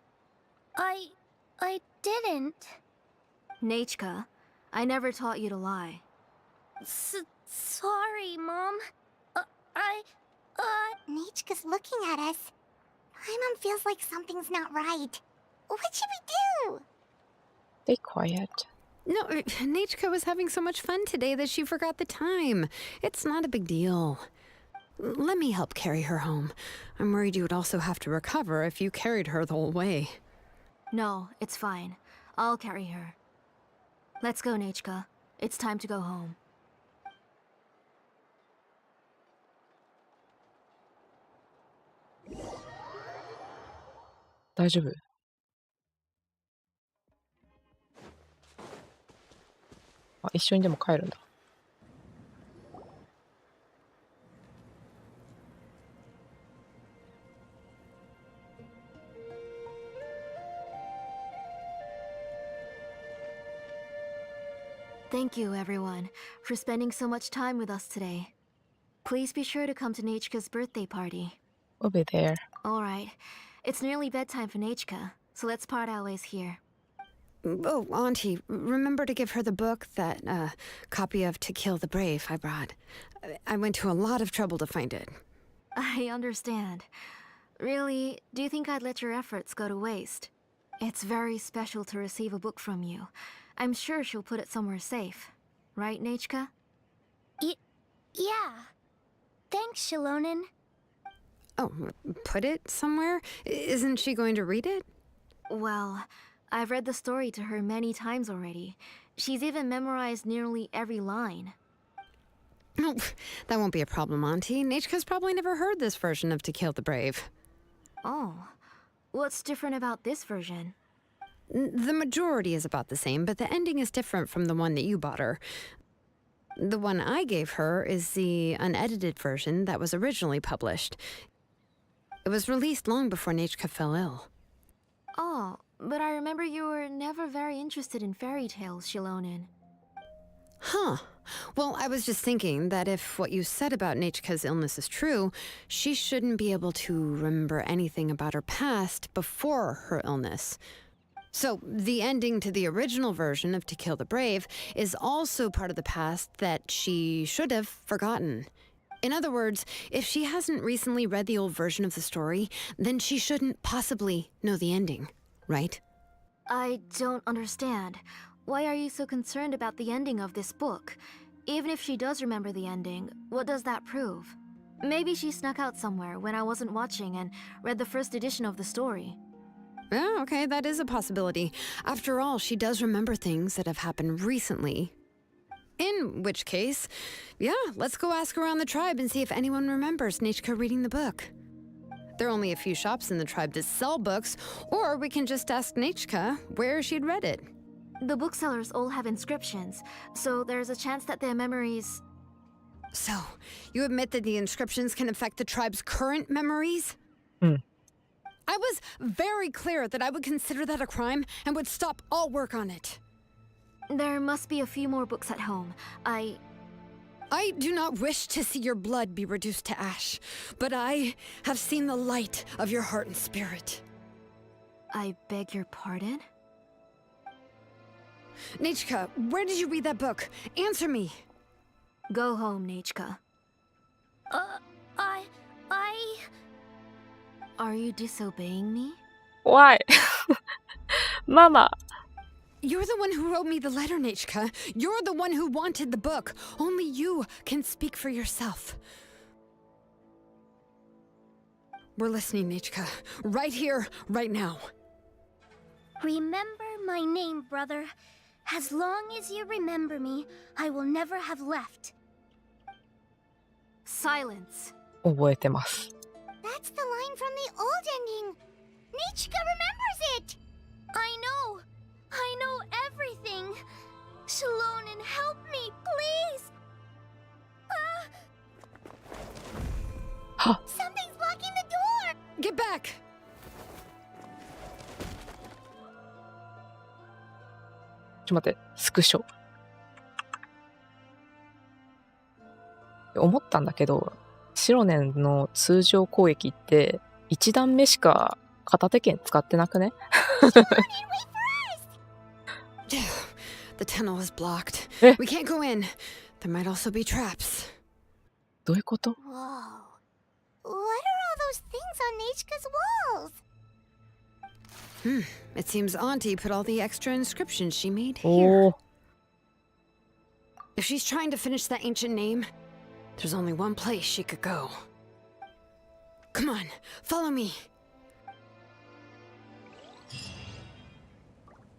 I didn't. Nechika, I never taught you to lie. Sorry, Mom. Nichika's looking at us. Paimon feels like something's not right. What should we do? Stay quiet. No, Nechika was having so much fun today that she forgot the time. It's not a big deal. Let me help carry her home. I'm worried you would also have to recover if you carried her the whole way. No, it's fine. I'll carry her. Let's go, Nechika. It's time to go home. 大丈夫？あ、一緒にでも帰るんだ。Thank you, everyone, for spending so much time with us today. Please be sure to come to Nechika's birthday party. We'll be there. All right. It's nearly bedtime for Nechika, so let's part our ways here. Oh, Auntie, remember to give her the book, that copy of To Kill the Brave I brought. I went to a lot of trouble to find it. I understand. Really, do you think I'd let your efforts go to waste? It's very special to receive a book from you. I'm sure she'll put it somewhere safe. Right, Nechika? Yeah. Thanks, Xilonen. Oh, put it somewhere? Isn't she going to read it? Well, I've read the story to her many times already. She's even memorized nearly every line. Oh, that won't be a problem, Auntie. Nechika's probably never heard this version of To Kill the Brave. Oh. What's different about this version? The majority is about the same, but the ending is different from the one that you bought her. The one I gave her is the unedited version that was originally published. It was released long before Nechika fell ill. Oh, but I remember you were never very interested in fairy tales, Xilonen. Huh. Well, I was just thinking that if what you said about Nechika's illness is true, she shouldn't be able to remember anything about her past before her illness. So, the ending to the original version of To Kill the Brave is also part of the past that she should have forgotten. In other words, if she hasn't recently read the old version of the story, then she shouldn't possibly know the ending, right? I don't understand. Why are you so concerned about the ending of this book? Even if she does remember the ending, what does that prove? Maybe she snuck out somewhere when I wasn't watching and read the first edition of the story. Oh, okay, that is a possibility. After all, she does remember things that have happened recently. In which case, yeah, let's go ask around the tribe and see if anyone remembers Nechika reading the book. There are only a few shops in the tribe that sell books, or we can just ask Nechika where she'd read it. The booksellers all have inscriptions, so there's a chance that their memories... So, you admit that the inscriptions can affect the tribe's current memories? I was very clear that I would consider that a crime and would stop all work on it. There must be a few more books at home. I do not wish to see your blood be reduced to ash, but I have seen the light of your heart and spirit. I beg your pardon? Nechika, where did you read that book? Answer me. Go home, Nechika. Are you disobeying me? Why? Mama. You're the one who wrote me the letter, Nechika. You're the one who wanted the book. Only you can speak for yourself. We're listening, Nechika. Right here, right now. Remember my name, brother. As long as you remember me, I will never have left. Silence. 覚えてます。 That's the line from the old ending. Nichika remembers it. Something's blocking the door! Get back! ちょっと待って、スクショ。思ったんだけど、シロネンの通常攻撃って1段目しか片手剣使ってなくね？ The tunnel is blocked. え、 We can't go in. There might also be traps. どういうこと？ Whoa. What are all those things on Nechka's walls? It seems Auntie put all the extra inscriptions she made お here. ー、 If she's trying to finish that ancient name, there's only one place she could go. Come on, follow me.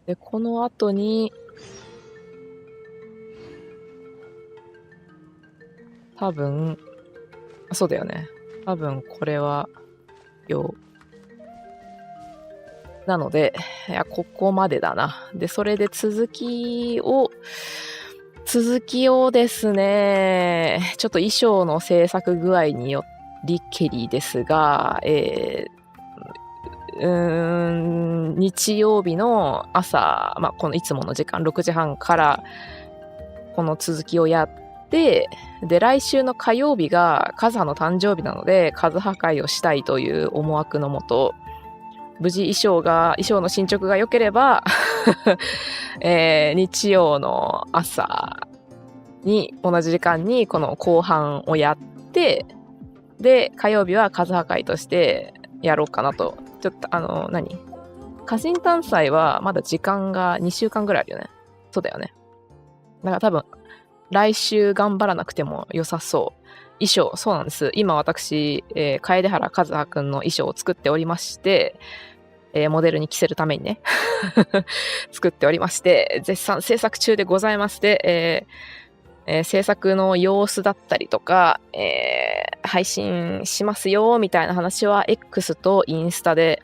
で、この後に、多分、そうだよね。多分これは、なので、いや、ここまでだな。で、それで続きをですね、ちょっと衣装の制作具合によりけりですが、日曜日の朝、まあ、このいつもの時間6時半からこの続きをやって、で、来週の火曜日がカズハの誕生日なので、カズハ会をしたいという思惑のもと、無事衣装の進捗が良ければ、日曜の朝に同じ時間にこの後半をやって、で、火曜日はカズハ会としてやろうかなと。ちょっと家臣探査はまだ時間が2週間ぐらいあるよね。そうだよね。だから多分、来週頑張らなくても良さそう。衣装、そうなんです。今私、楓原和葉くんの衣装を作っておりまして、モデルに着せるためにね、作っておりまして、絶賛制作中でございまして、制作の様子だったりとか、配信しますよみたいな話は X とインスタで、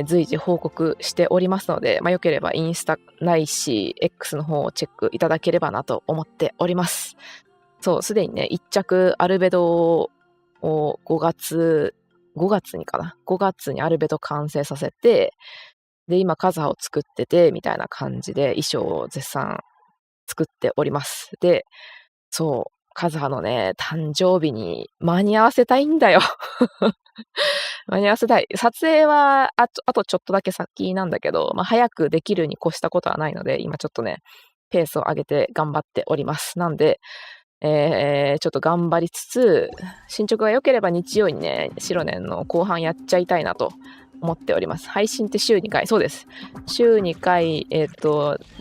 随時報告しておりますので、よければインスタないし X の方をチェックいただければなと思っております。そう、すでにね、一着アルベドを5月にアルベド完成させて、で、今カズハを作ってて、みたいな感じで衣装を絶賛作っております。で、そう、カズハのね、誕生日に間に合わせたいんだよ。間に合わせたい。撮影はあとちょっとだけ先なんだけど、早くできるに越したことはないので、今ちょっとね、ペースを上げて頑張っております。なんで、ちょっと頑張りつつ、進捗が良ければ日曜にね、シロネンの後半やっちゃいたいなと思っております。配信って週2回、そうです。週2回、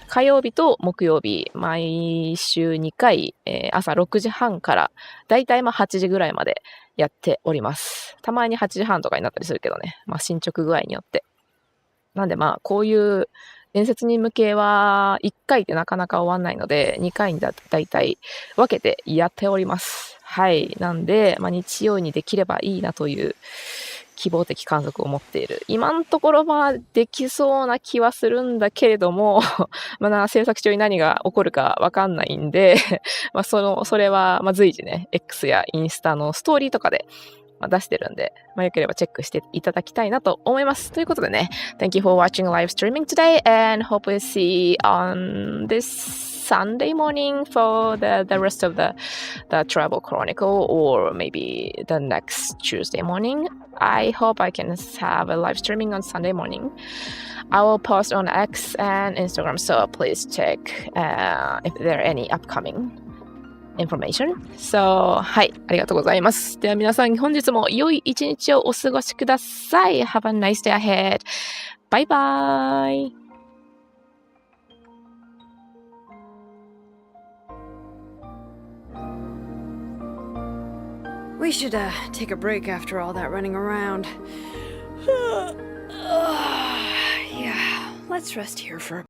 火曜日と木曜日、毎週2回、朝6時半から、だいたい8時ぐらいまでやっております。たまに8時半とかになったりするけどね、進捗具合によって。なんでこういう伝説に向けは1回ってなかなか終わんないので、2回にだいたい分けてやっております。はい。なんで、日曜にできればいいなという希望的観測を持っている。今のところできそうな気はするんだけれども、制作中に何が起こるかわかんないんで、それは随時ね、X やインスタのストーリーとかで出してるんで、よければチェックしていただきたいなと思います。ということでね、Thank you for watching live streaming today and hope we see on this Sunday morning for the rest of the travel chronicle or maybe the next Tuesday morning. I hope I can have a live streaming on Sunday morning. I will post on X and Instagram, so please check if there are any upcoming information. So, はい、ありがとうございます。では皆さん、本日も良い一日をお過ごしください。Have a nice day ahead. Bye bye. We should take a break after all that running around. Yeah, let's rest here for a